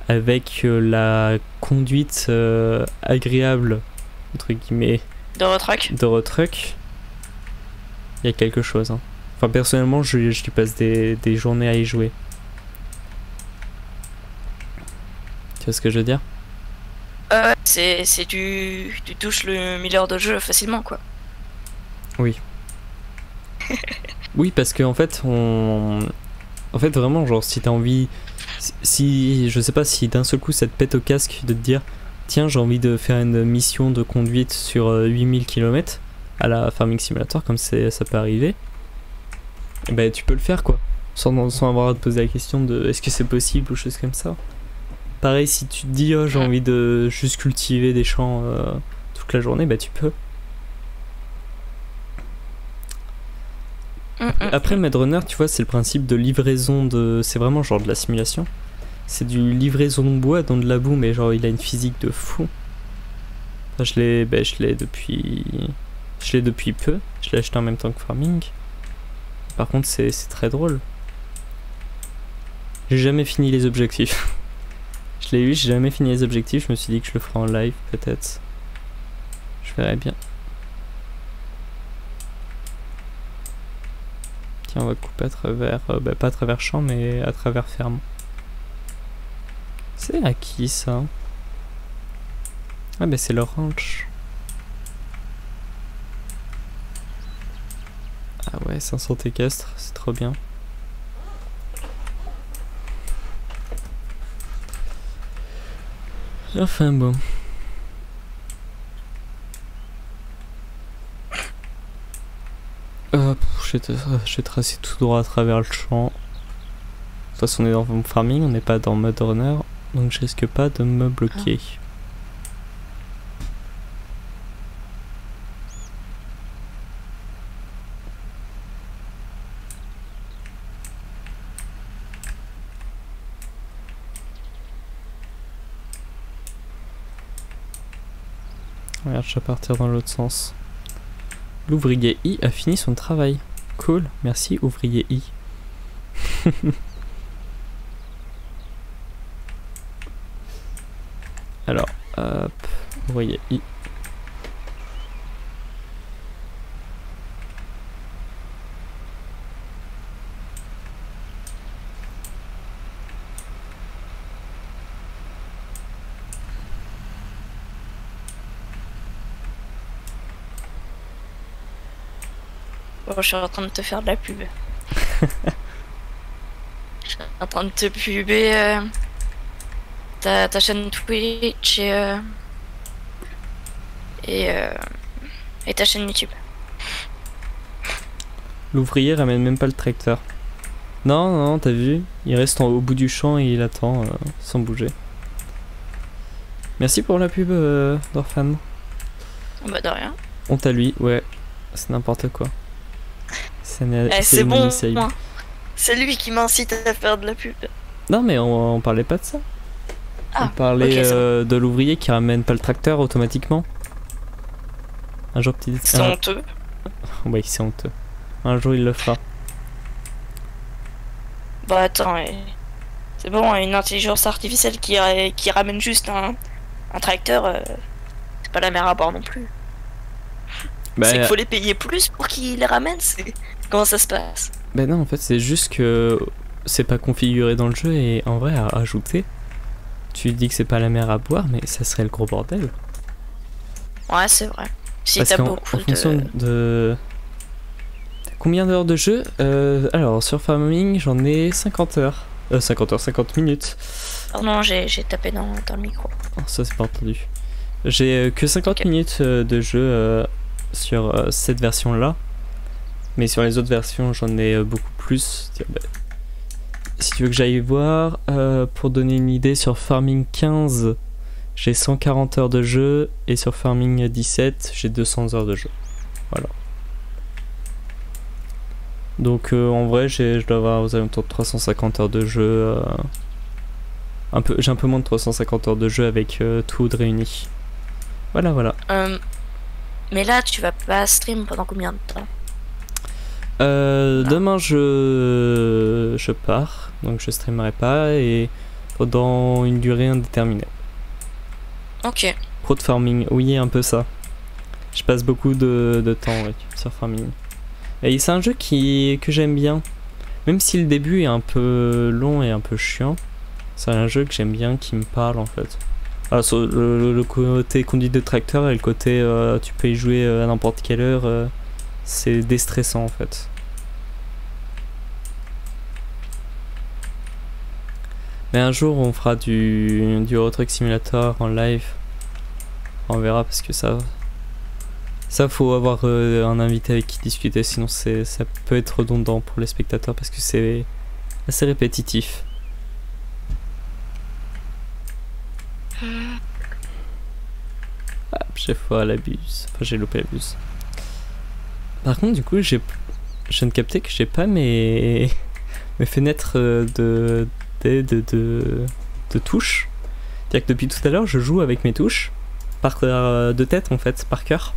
Speaker 1: avec la conduite agréable, entre guillemets,
Speaker 2: de
Speaker 1: Eurotruck, il y a quelque chose. Hein. Enfin, personnellement, je lui passe des journées à y jouer. Tu vois ce que je veux dire?
Speaker 2: Tu touches le 1000 heures de jeu facilement, quoi.
Speaker 1: Oui. Oui, parce que en fait, en fait, vraiment, genre, si t'as envie, si je sais pas, si d'un seul coup ça te pète au casque de te dire, tiens, j'ai envie de faire une mission de conduite sur 8000 km à la Farming Simulator, comme ça peut arriver, et ben tu peux le faire, quoi, sans avoir à te poser la question de est-ce que c'est possible ou choses comme ça. Pareil, si tu te dis, oh, j'ai envie de juste cultiver des champs toute la journée, bah tu peux. Après, Mud Runner, tu vois, c'est le principe de livraison c'est vraiment genre de la simulation. C'est du livraison de bois dans de la boue, mais genre il a une physique de fou. Enfin, je l'ai depuis peu. Je l'ai acheté en même temps que Farming. Par contre, c'est très drôle. J'ai jamais fini les objectifs. Je l'ai eu, j'ai jamais fini les objectifs, je me suis dit que je le ferai en live peut-être. Je verrai bien. Tiens, on va couper à travers, pas à travers champ mais à travers ferme. C'est à qui ça? Ah bah c'est le ranch. Ah ouais, 500 équestres, c'est trop bien. Enfin bon. Je vais tracer tout droit à travers le champ. De toute façon, on est dans Farming, on n'est pas dans Mud Runner, donc je risque pas de me bloquer. Regarde, je vais partir dans l'autre sens. L'ouvrier I a fini son travail. Cool, merci ouvrier I. Alors, Hop. Vous voyez,
Speaker 2: Bon, je suis en train de te faire de la pub. Je suis en train de te puber ta chaîne Twitch et ta chaîne YouTube.
Speaker 1: L'ouvrier ramène même pas le tracteur. Non, non, t'as vu? Il reste au bout du champ et il attend sans bouger. Merci pour la pub, Dorfan.
Speaker 2: Bah de rien.
Speaker 1: Honte à lui, ouais. C'est n'importe quoi.
Speaker 2: C'est bon, c'est lui qui m'incite à faire de la pub.
Speaker 1: Non mais on parlait pas de ça. On parlait okay, de l'ouvrier qui ramène pas le tracteur automatiquement. Un jour petit...
Speaker 2: C'est honteux.
Speaker 1: Oui, c'est honteux. Un jour il le fera.
Speaker 2: Bah attends, c'est bon, une intelligence artificielle qui ramène juste un tracteur, c'est pas la mer à bord non plus. Bah, c'est qu'il faut les payer plus pour qu'ils les ramènent, c'est... Comment ça se passe?
Speaker 1: Bah non, en fait c'est juste que c'est pas configuré dans le jeu et en vrai à ajouter, tu dis que c'est pas la mer à boire mais ça serait le gros bordel.
Speaker 2: Ouais c'est vrai. Si
Speaker 1: t'as beaucoup en fonction de... Combien d'heures de jeu alors sur Farming j'en ai 50 heures. 50 minutes.
Speaker 2: Oh non, j'ai tapé dans le micro.
Speaker 1: Oh, ça c'est pas entendu. J'ai que 50 minutes de jeu sur cette version là. Mais sur les autres versions j'en ai beaucoup plus. Si tu veux que j'aille voir, pour donner une idée, sur Farming 15 j'ai 140 heures de jeu et sur Farming 17 j'ai 200 heures de jeu. Voilà. Donc en vrai je dois avoir aux alentours de 350 heures de jeu. J'ai un peu moins de 350 heures de jeu avec tout réuni. Voilà voilà.
Speaker 2: Mais là tu vas pas stream pendant combien de temps?
Speaker 1: Demain je pars, donc je streamerai pas et pendant une durée indéterminée.
Speaker 2: Ok.
Speaker 1: Pro de farming, oui un peu ça. Je passe beaucoup de temps sur farming. Et c'est un jeu que j'aime bien. Même si le début est un peu long et un peu chiant, c'est un jeu que j'aime bien, qui me parle en fait. Alors, sur le côté conduite de tracteur et le côté tu peux y jouer à n'importe quelle heure. C'est déstressant en fait. Mais un jour on fera du Euro Truck Simulator en live. On verra parce que ça faut avoir un invité avec qui discuter, sinon ça peut être redondant pour les spectateurs parce que c'est assez répétitif. Ah, j'ai foiré la buse. Enfin j'ai loupé la buse. Par contre, du coup, je viens de capter que j'ai pas mes fenêtres de touches. C'est-à-dire que depuis tout à l'heure, je joue avec mes touches de tête en fait, par cœur.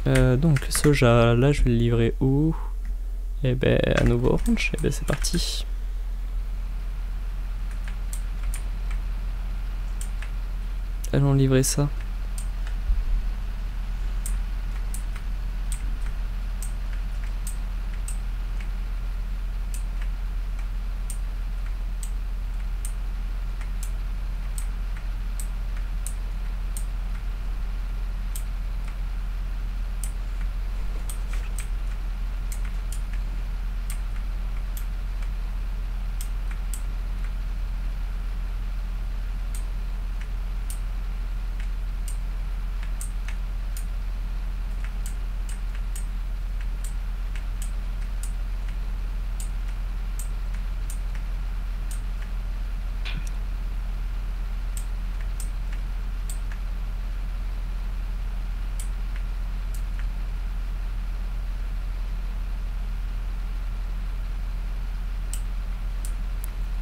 Speaker 1: Donc le soja, là, je vais le livrer où? Et ben à nouveau orange. Et ben c'est parti. Allons livrer ça.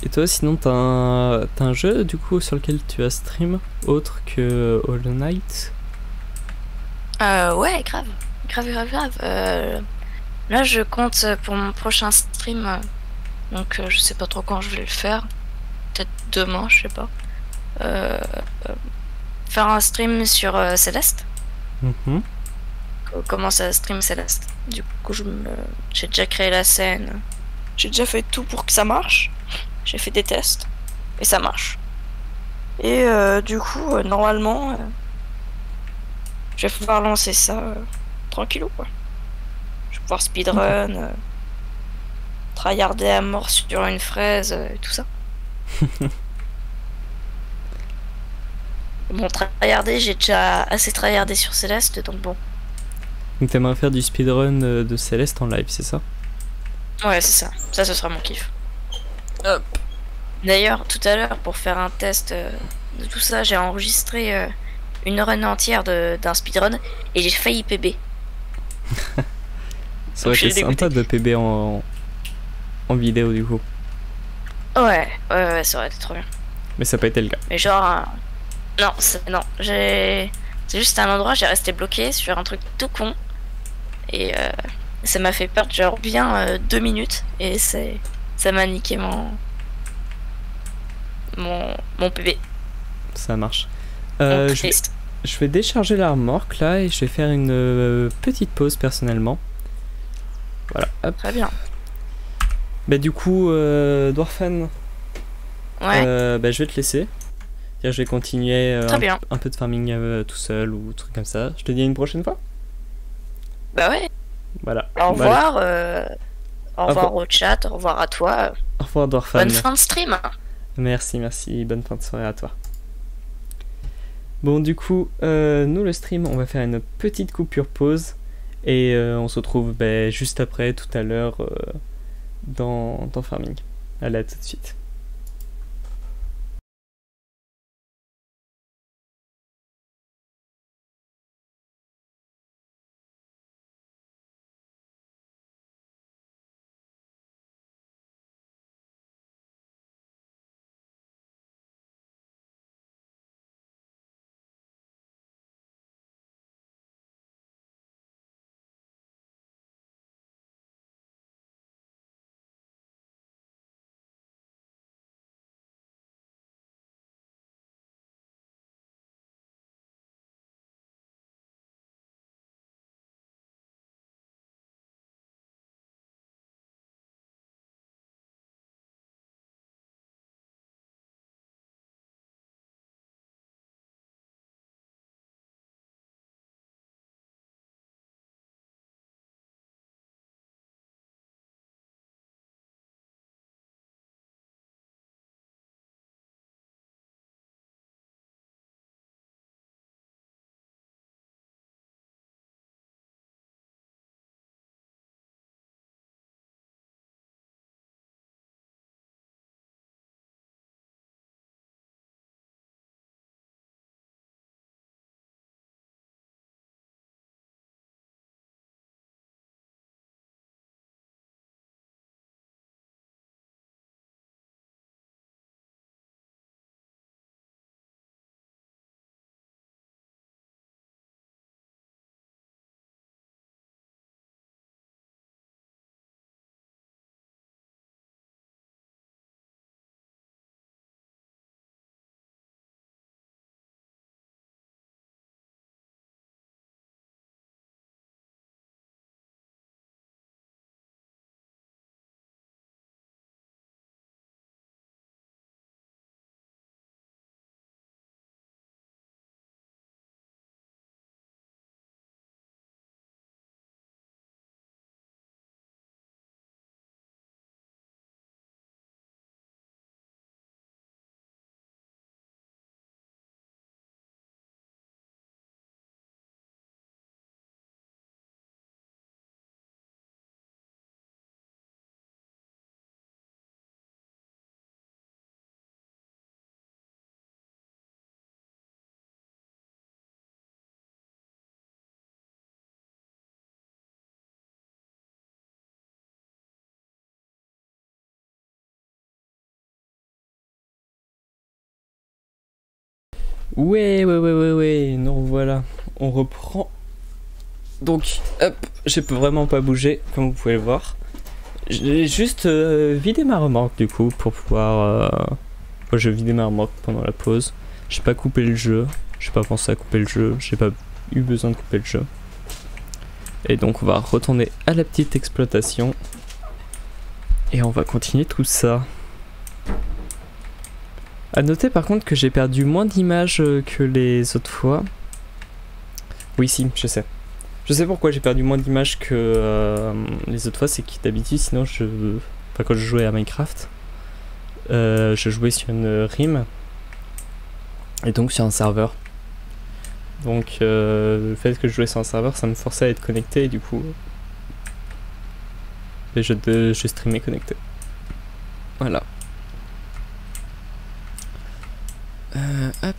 Speaker 1: Et toi, sinon, t'as un jeu du coup sur lequel tu as stream autre que Hollow Knight?
Speaker 2: Ouais, grave. Là, je compte pour mon prochain stream Donc je sais pas trop quand je vais le faire. Peut-être demain, je sais pas. Euh, Faire un stream sur Céleste.
Speaker 1: Mhm.
Speaker 2: Commencer à stream Céleste. Du coup, j'ai déjà créé la scène. J'ai déjà fait tout pour que ça marche. J'ai fait des tests. Et ça marche. Et du coup, normalement, je vais pouvoir lancer ça tranquillou, quoi. Je vais pouvoir speedrun, tryharder à mort sur une fraise, et tout ça. Bon, tryharder, j'ai déjà assez tryhardé sur Céleste, donc bon.
Speaker 1: Donc t'aimerais faire du speedrun de Céleste en live, c'est ça?
Speaker 2: Ouais, c'est ça. Ça, ce sera mon kiff. Hop. D'ailleurs, tout à l'heure, pour faire un test de tout ça, j'ai enregistré une run entière d'un speedrun et j'ai failli PB.
Speaker 1: Ça aurait été sympa de PB en vidéo du coup.
Speaker 2: Ouais, ça aurait été trop bien.
Speaker 1: Mais ça n'a pas été le cas.
Speaker 2: Mais genre, non, c'est juste un endroit, j'ai resté bloqué sur un truc tout con. Et ça m'a fait perdre genre bien 2 minutes. Et ça m'a niqué mon PB.
Speaker 1: Ça marche. Je vais décharger la remorque là et je vais faire une petite pause personnellement. Voilà, hop.
Speaker 2: Très bien.
Speaker 1: Bah du coup, Dwarfan,
Speaker 2: ouais.
Speaker 1: bah, je vais te laisser. Je vais continuer un peu de farming tout seul ou truc comme ça. Je te dis à une prochaine fois.
Speaker 2: Bah ouais.
Speaker 1: Voilà.
Speaker 2: Au revoir. Au revoir au chat, au revoir à toi.
Speaker 1: Au revoir Dwarfan.
Speaker 2: Bonne fin de stream.
Speaker 1: Merci. Bonne fin de soirée à toi. Bon du coup, nous le stream, on va faire une petite coupure pause. Et on se retrouve juste après, tout à l'heure, dans Farming. Allez, à tout de suite. Ouais, nous revoilà. On reprend. Donc, hop, je peux vraiment pas bouger, comme vous pouvez le voir. J'ai juste vidé ma remorque du coup pour pouvoir... Moi j'ai vidé ma remorque pendant la pause. J'ai pas coupé le jeu. J'ai pas pensé à couper le jeu. J'ai pas eu besoin de couper le jeu. Et donc on va retourner à la petite exploitation. Et on va continuer tout ça. À noter par contre que j'ai perdu moins d'images que les autres fois. Oui si, je sais. Je sais pourquoi j'ai perdu moins d'images que les autres fois, c'est que d'habitude sinon enfin, quand je jouais à Minecraft, je jouais sur une RIM et donc sur un serveur. Donc le fait que je jouais sur un serveur, ça me forçait à être connecté et du coup je streamais connecté. Voilà. Hop.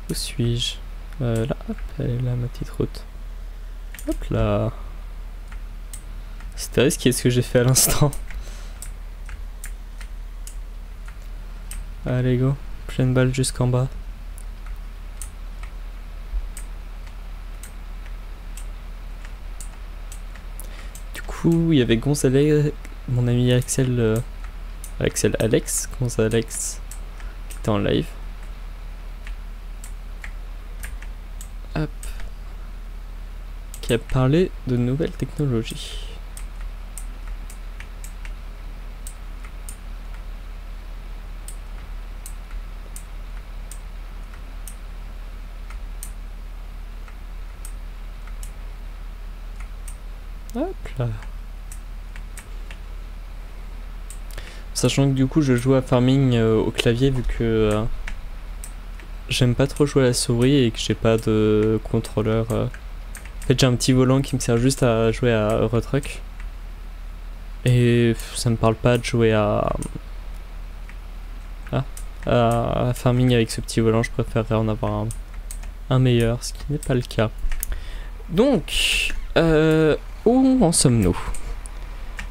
Speaker 1: Où suis-je? Là, hop, elle est là ma petite route. Hop là. C'était risqué ce que j'ai fait à l'instant. Allez go, pleine balle jusqu'en bas. Du coup, il y avait Gonzalez, mon ami Alex Gonzalex, qui était en live. Hop. Qui a parlé de nouvelles technologies. Hop là. Sachant que du coup je joue à Farming au clavier vu que j'aime pas trop jouer à la souris et que j'ai pas de contrôleur. En fait j'ai un petit volant qui me sert juste à jouer à Eurotruck. Et ça me parle pas de jouer à Farming avec ce petit volant, je préférerais en avoir un meilleur, ce qui n'est pas le cas. Donc, où en sommes-nous?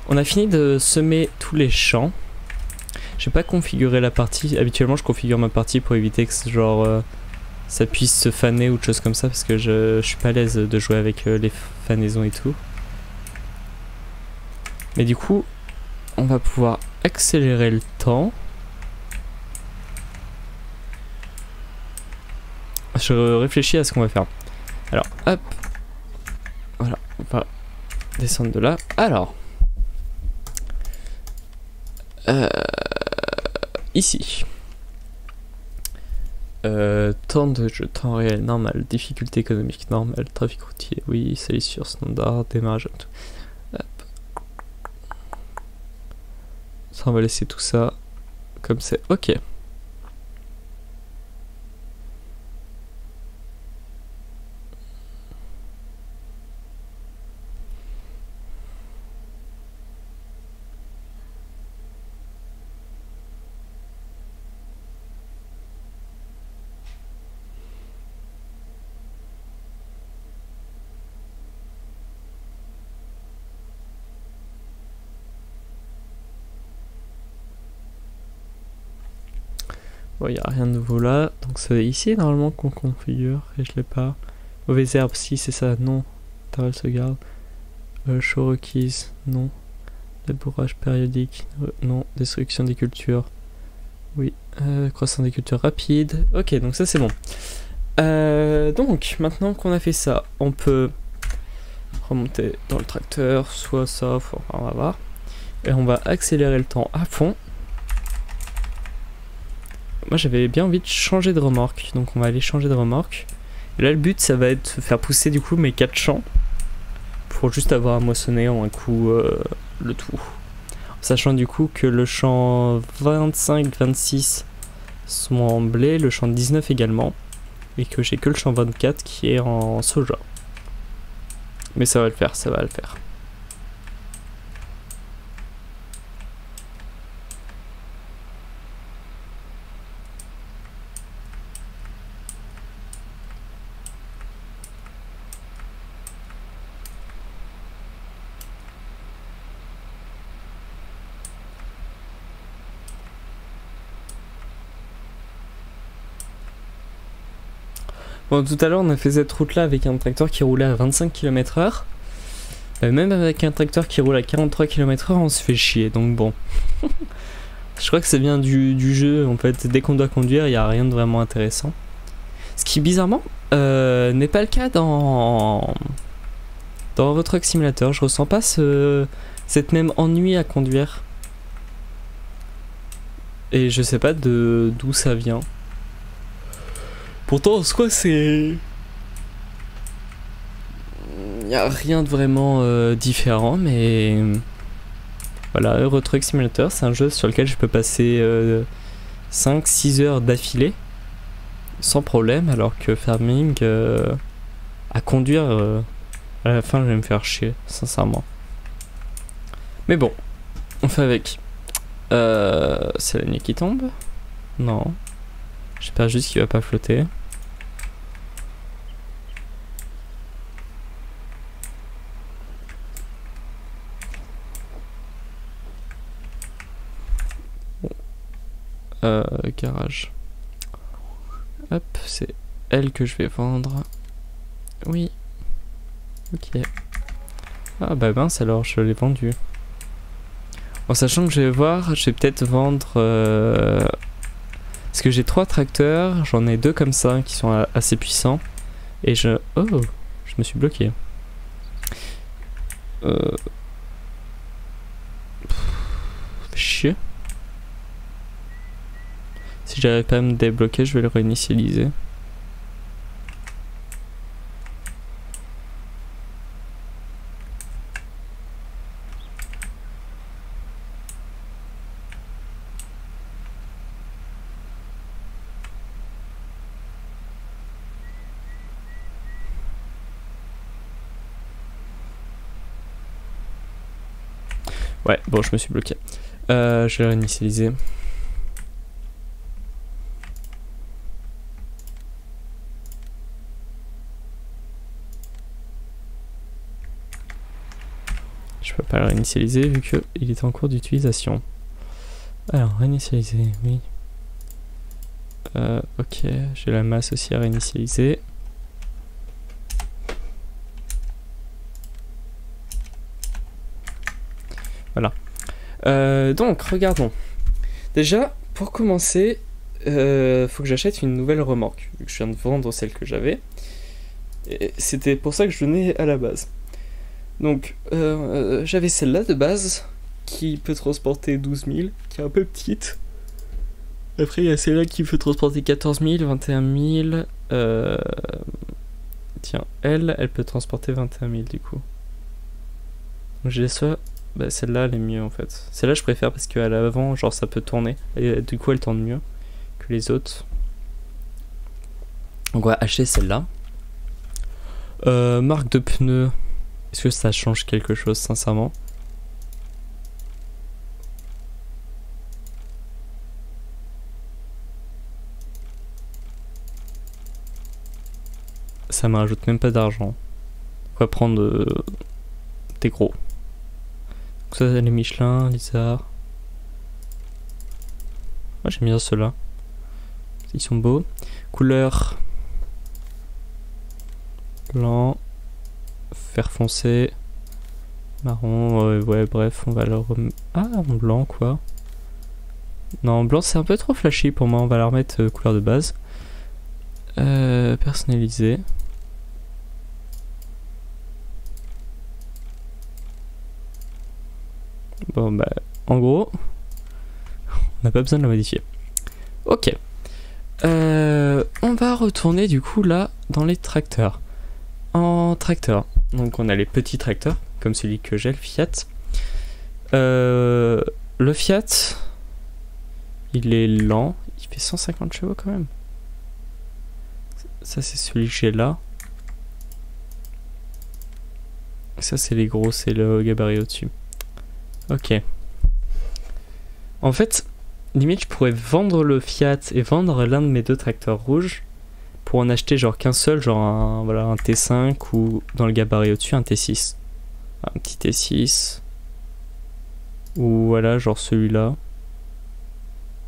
Speaker 1: On a fini de semer tous les champs. J'ai pas configuré la partie. Habituellement, je configure ma partie pour éviter que genre ça puisse se faner ou de choses comme ça parce que je suis pas à l'aise de jouer avec les fanaisons et tout. Mais du coup, on va pouvoir accélérer le temps. Je réfléchis à ce qu'on va faire. Alors, hop. Voilà, on va descendre de là. Alors. Ici. Temps de jeu, temps réel, normal, difficulté économique, normal, trafic routier, oui, salissure, standard, démarrage, tout. Hop. Ça, on va laisser tout ça comme c'est. Ok. Bon, il n'y a rien de nouveau là, donc c'est ici normalement qu'on configure, et je l'ai pas. Mauvaises herbes, si c'est ça, non. Tarel se garde. Show requise, non. Labourage périodique, non. Destruction des cultures, oui. Croissance des cultures rapide, ok, donc ça c'est bon. Donc, maintenant qu'on a fait ça, on peut remonter dans le tracteur, soit ça, on va voir. Et on va accélérer le temps à fond. Moi j'avais bien envie de changer de remorque, donc on va aller changer de remorque. Et là le but ça va être de faire pousser du coup mes 4 champs pour juste avoir à moissonner en un coup le tout. En sachant du coup que le champ 25-26 sont en blé, le champ 19 également, et que j'ai que le champ 24 qui est en soja. Mais ça va le faire, ça va le faire. Bon, tout à l'heure on a fait cette route là avec un tracteur qui roulait à 25 km/h. Même avec un tracteur qui roule à 43 km/h, on se fait chier, donc bon. Je crois que ça vient du jeu, en fait. Dès qu'on doit conduire, il n'y a rien de vraiment intéressant. Ce qui, bizarrement, n'est pas le cas dans Euro Truck Simulator. Je ressens pas cette même ennui à conduire. Et je sais pas d'où ça vient. Pourtant, en soi, c'est... Il n'y a rien de vraiment différent, mais... Voilà, Euro Truck Simulator, c'est un jeu sur lequel je peux passer 5-6 heures d'affilée sans problème, alors que Farming, à conduire, à la fin, je vais me faire chier, sincèrement. Mais bon, on fait avec. C'est la nuit qui tombe? Non. J'espère juste qu'il va pas flotter. Garage. Hop, c'est elle que je vais vendre. Oui. Ok. Ah bah mince alors, je l'ai vendu. En sachant que je vais voir, je vais peut-être vendre... Parce que j'ai 3 tracteurs, j'en ai 2 comme ça qui sont assez puissants. Et je... Oh, je me suis bloqué. Chier. Si j'arrive pas à me débloquer, je vais le réinitialiser. Ouais, bon, je me suis bloqué. Je vais le réinitialiser. Je peux pas le réinitialiser vu qu'il est en cours d'utilisation. Alors, réinitialiser, oui. Ok, j'ai la masse aussi à réinitialiser. Voilà. Donc, regardons. Déjà, pour commencer, faut que j'achète une nouvelle remorque, vu que je viens de vendre celle que j'avais. C'était pour ça que je venais à la base. Donc, j'avais celle-là de base, qui peut transporter 12 000, qui est un peu petite. Après, il y a celle-là qui peut transporter 14 000, 21 000. Tiens, elle peut transporter 21 000 du coup. Donc, j'ai soit... Bah, celle-là, elle est mieux en fait. Celle-là, je préfère parce qu'à l'avant, genre, ça peut tourner. Et du coup, elle tourne mieux que les autres. Donc, on va acheter celle-là. Marque de pneus. Est-ce que ça change quelque chose, sincèrement? Ça me rajoute même pas d'argent. On va prendre des gros. Donc ça, les Michelin, Lizard. Moi, j'aime bien ceux-là. Ils sont beaux. Couleur blanc, fer foncé, marron, ouais, bref, on va leur remettre... Ah, en blanc, quoi. Non, en blanc, c'est un peu trop flashy pour moi, on va leur remettre couleur de base. Personnalisé. Bon, bah, en gros, on n'a pas besoin de la modifier. Ok. On va retourner, du coup, là, dans les tracteurs. En tracteur, donc on a les petits tracteurs, comme celui que j'ai, le Fiat. Le Fiat, il est lent, il fait 150 chevaux quand même. Ça c'est celui que j'ai là. Ça c'est les gros, c'est le gabarit au-dessus. Ok. En fait, limite je pourrais vendre le Fiat et vendre l'un de mes 2 tracteurs rouges pour en acheter genre qu'un seul, genre un, voilà, un T5 ou dans le gabarit au-dessus un T6. Un petit T6. Ou voilà, genre celui-là.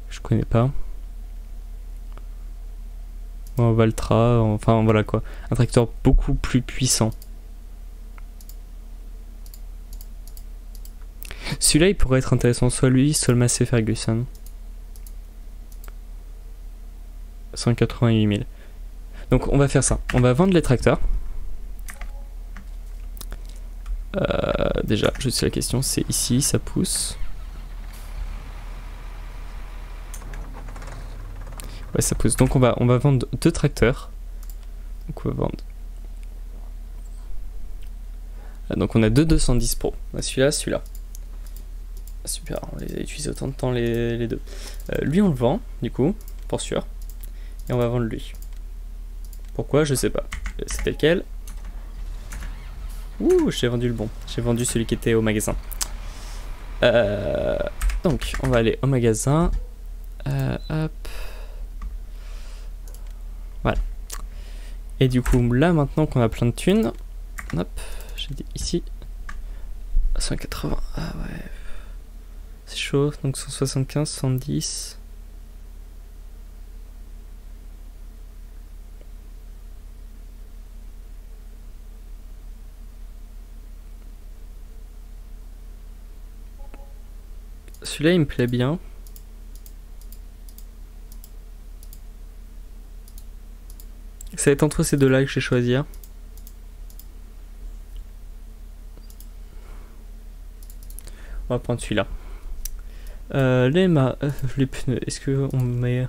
Speaker 1: Je connais pas. Un Valtra, enfin voilà quoi. Un tracteur beaucoup plus puissant. Celui-là, il pourrait être intéressant, soit lui, soit le Massey Ferguson. 188 000. Donc on va faire ça. On va vendre les tracteurs. Déjà, je sais la question, c'est ici, ça pousse. Ouais, ça pousse. Donc on va vendre 2 tracteurs. Donc on va vendre. Donc on a 210 Pro. Celui-là, celui-là. Super, on les a utilisés autant de temps les deux. Lui on le vend, du coup, pour sûr. Et on va vendre lui. Pourquoi? Je sais pas. C'était lequel? Ouh, j'ai vendu le bon. J'ai vendu celui qui était au magasin. Donc, on va aller au magasin. Hop. Voilà. Et du coup, là, maintenant qu'on a plein de thunes, hop, j'ai dit ici, 180. Ah ouais. C'est chaud. Donc 175, 110. Celui-là, il me plaît bien. Ça va être entre ces deux-là que je vais choisir. On va prendre celui-là. Les pneus, est-ce que on met...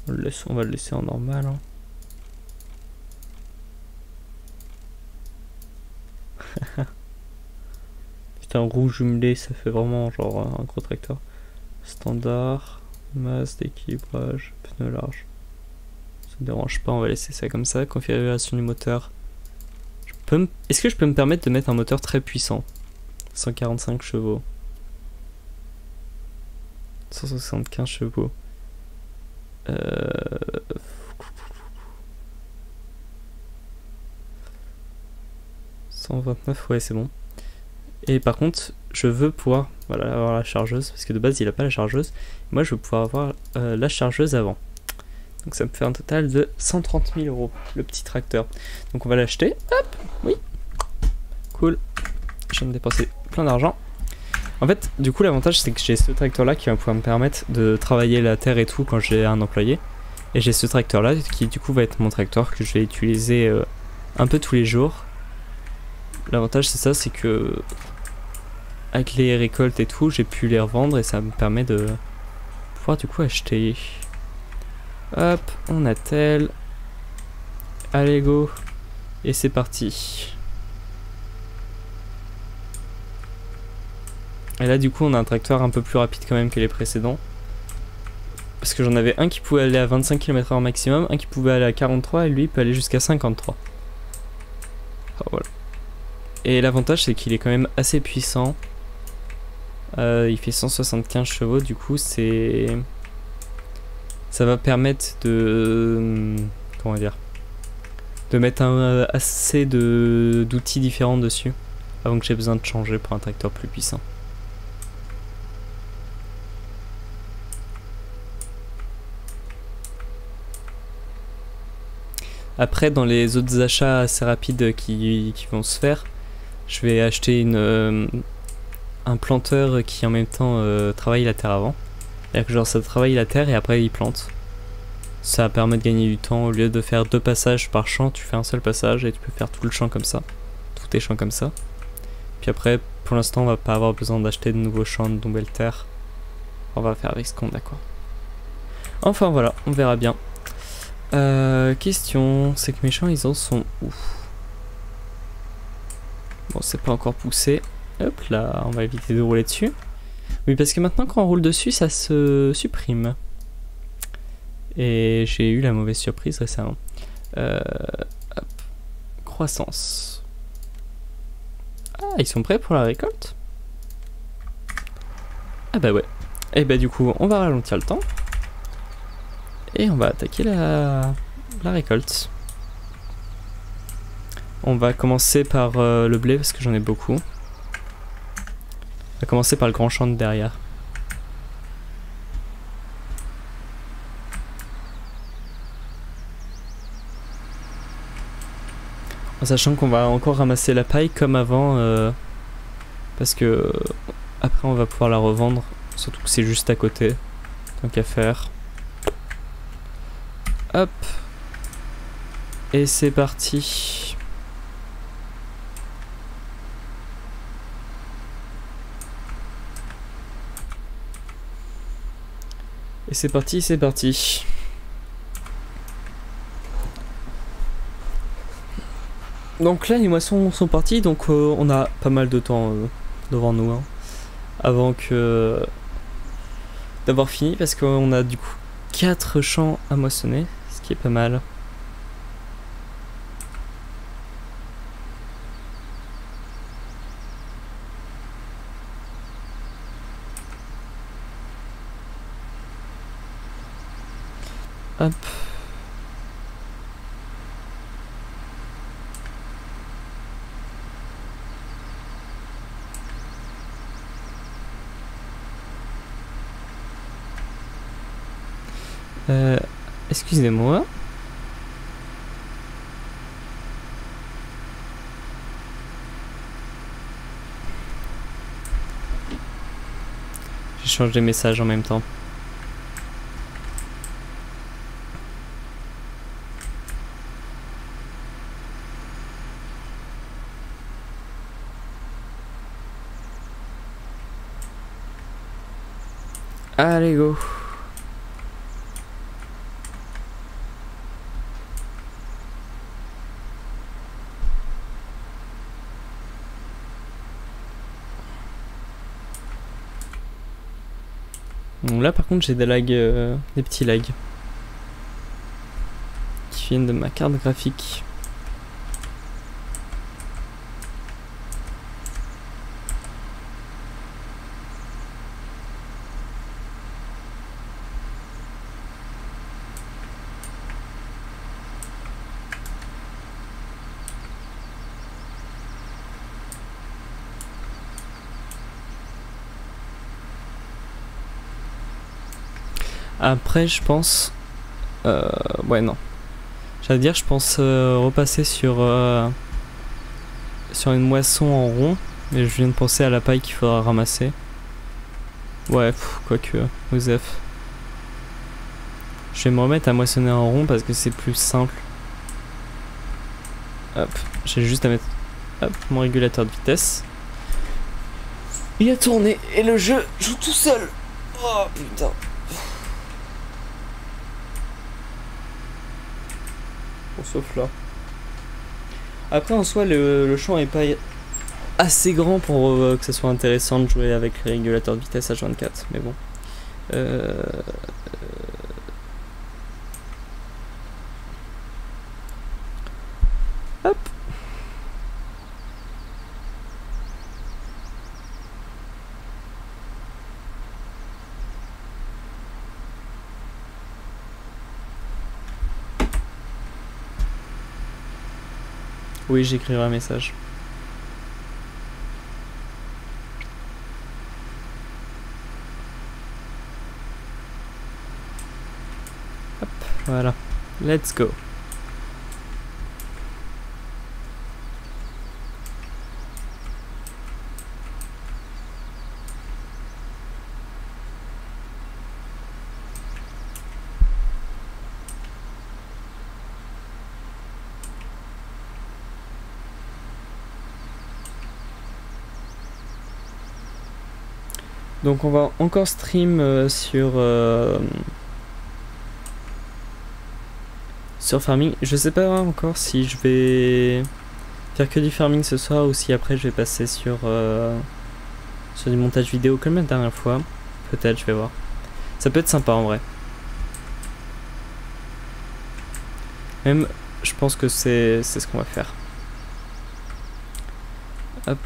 Speaker 1: On va le laisser en normal. Hein. Putain, rouge jumelé, ça fait vraiment genre un gros tracteur. Standard, masse d'équilibrage, pneu large. Ça me dérange pas, on va laisser ça comme ça. Configuration du moteur. Est-ce que je peux me permettre de mettre un moteur très puissant? 145 chevaux. 175 chevaux. 129, ouais, c'est bon. Et par contre, je veux pouvoir avoir la chargeuse, parce que de base il n'a pas la chargeuse. Moi je veux pouvoir avoir la chargeuse avant. Donc ça me fait un total de 130 000 €, le petit tracteur. Donc on va l'acheter. Hop, oui. Cool. Je viens de dépenser plein d'argent. En fait, du coup l'avantage c'est que j'ai ce tracteur là qui va pouvoir me permettre de travailler la terre et tout quand j'ai un employé. Et j'ai ce tracteur là qui du coup va être mon tracteur que je vais utiliser un peu tous les jours. L'avantage c'est ça, c'est que avec les récoltes et tout, j'ai pu les revendre et ça me permet de pouvoir du coup acheter. Hop, on attelle. Allez go. Et c'est parti. Et là du coup on a un tracteur un peu plus rapide quand même que les précédents. Parce que j'en avais un qui pouvait aller à 25 km/h maximum, un qui pouvait aller à 43 et lui peut aller jusqu'à 53. Oh, voilà. Et l'avantage c'est qu'il est quand même assez puissant. Il fait 175 chevaux, du coup c'est... Ça va permettre de... Comment dire, de mettre assez d'outils différents dessus avant que j'ai besoin de changer pour un tracteur plus puissant. Après, dans les autres achats assez rapides qui vont se faire, je vais acheter un planteur qui en même temps travaille la terre avant. C'est-à-dire que genre ça travaille la terre et après il plante. Ça permet de gagner du temps. Au lieu de faire 2 passages par champ, tu fais un seul passage et tu peux faire tout le champ comme ça. Tous tes champs comme ça. Puis après, pour l'instant, on va pas avoir besoin d'acheter de nouveaux champs, de nouvelles terres. On va faire avec ce qu'on a quoi. Enfin voilà, on verra bien. Question, c'est que mes champs ils en sont où? Bon, c'est pas encore poussé. Hop là, on va éviter de rouler dessus. Oui, parce que maintenant quand on roule dessus, ça se supprime. Et j'ai eu la mauvaise surprise récemment. Hop. Croissance. Ah, ils sont prêts pour la récolte? Ah bah ouais. Et bah du coup, on va ralentir le temps. Et on va attaquer la récolte. On va commencer par le blé parce que j'en ai beaucoup. On va commencer par le grand champ de derrière. En sachant qu'on va encore ramasser la paille comme avant, parce que après on va pouvoir la revendre, surtout que c'est juste à côté, tant qu'à faire. Hop. Et c'est parti. Et c'est parti, c'est parti. Donc là les moissons sont parties, donc on a pas mal de temps devant nous hein, avant que d'avoir fini, parce qu'on a du coup 4 champs à moissonner, ce qui est pas mal. Hop. Excusez-moi. J'échange des messages en même temps. Allez go. Donc là par contre j'ai des lags, des petits lags qui viennent de ma carte graphique. Après je pense... ouais non. J'allais dire je pense repasser sur une moisson en rond. Mais je viens de penser à la paille qu'il faudra ramasser. Ouais, quoique, Osef. Je vais me remettre à moissonner en rond parce que c'est plus simple. Hop, j'ai juste à mettre hop, mon régulateur de vitesse. Il a tourné et le jeu joue tout seul. Oh putain. Bon, sauf là. Après en soi le champ est pas assez grand pour que ça soit intéressant de jouer avec le régulateur de vitesse H24, mais bon. Hop. Oui, j'écrirai un message. Hop, voilà. Let's go. Donc on va encore stream sur farming. Je sais pas encore si je vais faire que du farming ce soir ou si après je vais passer sur du montage vidéo comme la dernière fois. Peut-être, je vais voir. Ça peut être sympa en vrai. Même, je pense que c'est ce qu'on va faire. Hop.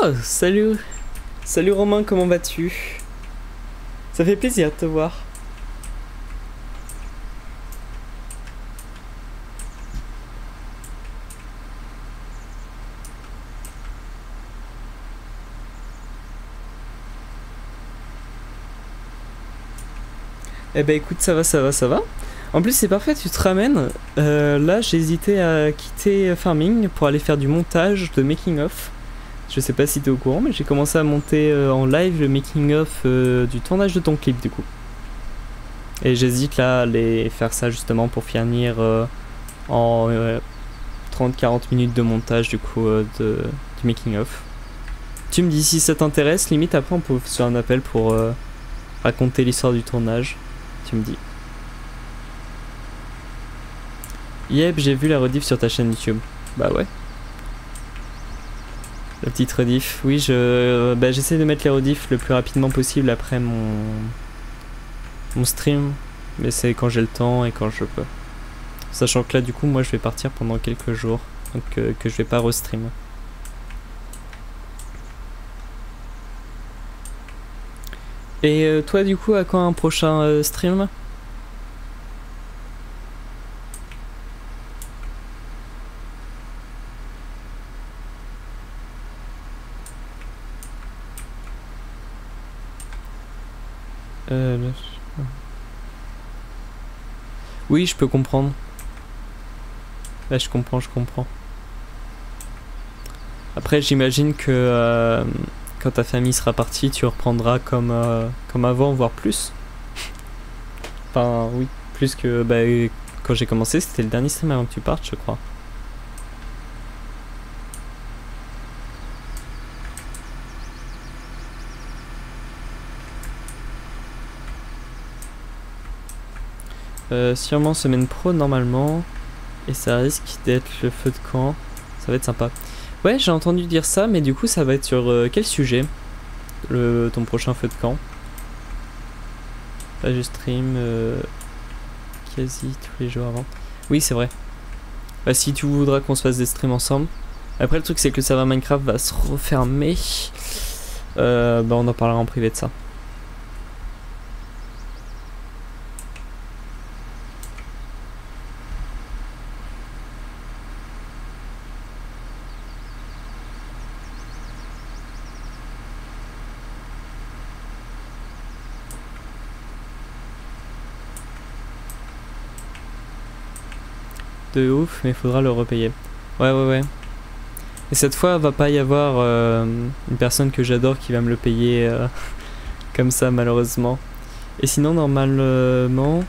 Speaker 1: Oh, salut! Salut Romain, comment vas-tu? Ça fait plaisir de te voir. Eh ben écoute, ça va, ça va, ça va. En plus, c'est parfait, tu te ramènes. Là, j'ai hésité à quitter Farming pour aller faire du montage de making-of. Je sais pas si t'es au courant, mais j'ai commencé à monter en live le making-of du tournage de ton clip, du coup. Et j'hésite là à aller faire ça justement pour finir en 30-40 minutes de montage, du coup, du making-of. Tu me dis si ça t'intéresse, limite après on peut faire un appel pour raconter l'histoire du tournage. Tu me dis. Yep, j'ai vu la rediff sur ta chaîne YouTube. Bah ouais. La petite rediff. Oui, j'essaie de mettre les rediffs le plus rapidement possible après mon stream. Mais c'est quand j'ai le temps et quand je peux. Sachant que là, du coup, moi je vais partir pendant quelques jours. Donc que je vais pas restream. Et toi, du coup, à quand un prochain stream? Oui, je peux comprendre. Là, je comprends, je comprends. Après, j'imagine que quand ta famille sera partie, tu reprendras comme avant, voire plus. Enfin, oui, plus que quand j'ai commencé, c'était le dernier stream avant que tu partes, je crois. Sûrement semaine pro normalement. Et ça risque d'être le feu de camp. Ça va être sympa. Ouais, j'ai entendu dire ça, mais du coup ça va être sur quel sujet ton prochain feu de camp? Là je stream quasi tous les jours avant. Oui c'est vrai. Bah si tu voudras qu'on se fasse des streams ensemble. Après le truc c'est que le serveur Minecraft va se refermer. On en parlera en privé de ça. De ouf, mais il faudra le repayer. Ouais. Et cette fois, va pas y avoir une personne que j'adore qui va me le payer comme ça, malheureusement. Et sinon, normalement,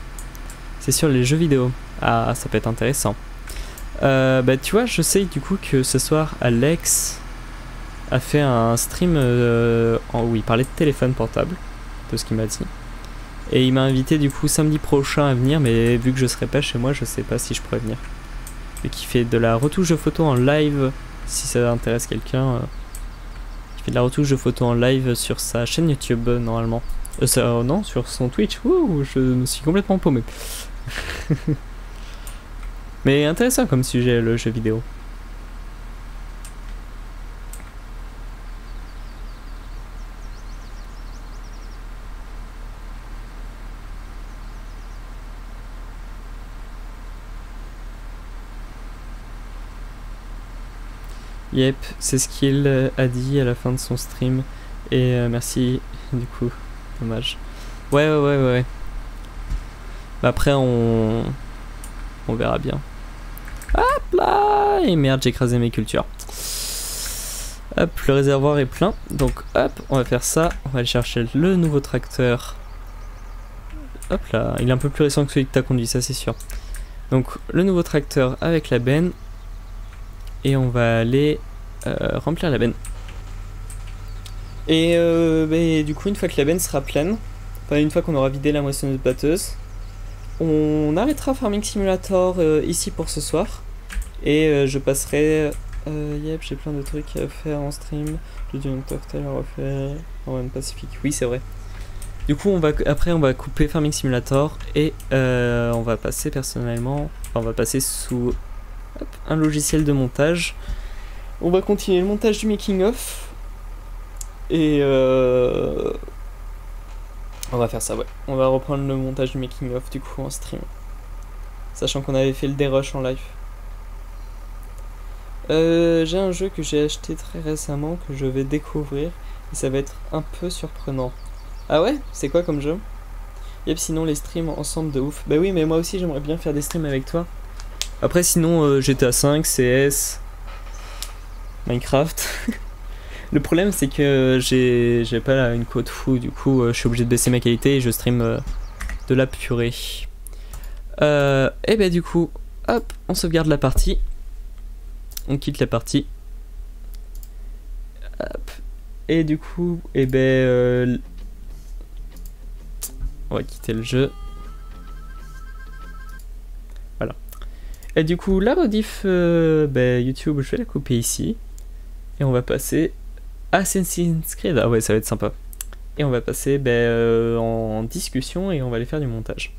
Speaker 1: c'est sur les jeux vidéo. Ah, ça peut être intéressant. Tu vois, je sais du coup que ce soir, Alex a fait un stream où il parlait de téléphone portable, de ce qu'il m'a dit. Et il m'a invité du coup samedi prochain à venir, mais vu que je serai pas chez moi, je sais pas si je pourrais venir. Et qui fait de la retouche de photos en live, si ça intéresse quelqu'un. Il fait de la retouche de photos en live sur sa chaîne YouTube normalement. Non, sur son Twitch. Ouh, je me suis complètement paumé. Mais intéressant comme sujet le jeu vidéo. Yep, c'est ce qu'il a dit à la fin de son stream. Et merci, du coup, dommage. Ouais. Après, on verra bien. Hop là! Et merde, j'ai écrasé mes cultures. Hop, le réservoir est plein. Donc, hop, on va faire ça. On va aller chercher le nouveau tracteur. Hop là, il est un peu plus récent que celui que t'as conduit, ça c'est sûr. Donc, le nouveau tracteur avec la benne. Et on va aller remplir la benne. Et du coup, une fois que la benne sera pleine, enfin une fois qu'on aura vidé la moissonneuse batteuse, on arrêtera Farming Simulator ici pour ce soir. Et je passerai... yep, j'ai plein de trucs à faire en stream. J'ai du cocktail à refaire en One Pacific. Oui, c'est vrai. Du coup, après on va couper Farming Simulator et on va passer personnellement... Enfin, on va passer sous... Hop, un logiciel de montage. On va continuer le montage du making of. Et on va faire ça, ouais. On va reprendre le montage du making of du coup en stream. Sachant qu'on avait fait le dérush en live. J'ai un jeu que j'ai acheté très récemment que je vais découvrir. Et ça va être un peu surprenant. Ah ouais? C'est quoi comme jeu? Yep, sinon les streams ensemble de ouf. Bah oui, mais moi aussi j'aimerais bien faire des streams avec toi. Après, sinon, GTA 5, CS, Minecraft. Le problème, c'est que j'ai pas là, une quote fou, du coup, je suis obligé de baisser ma qualité et je stream de la purée. Et bah, du coup, hop, on sauvegarde la partie. On quitte la partie. Hop. Et du coup, et ben, on va quitter le jeu. Voilà. Et du coup, la rediff YouTube, je vais la couper ici. Et on va passer à Assassin's Creed. Ah ouais, ça va être sympa. Et on va passer en discussion et on va aller faire du montage.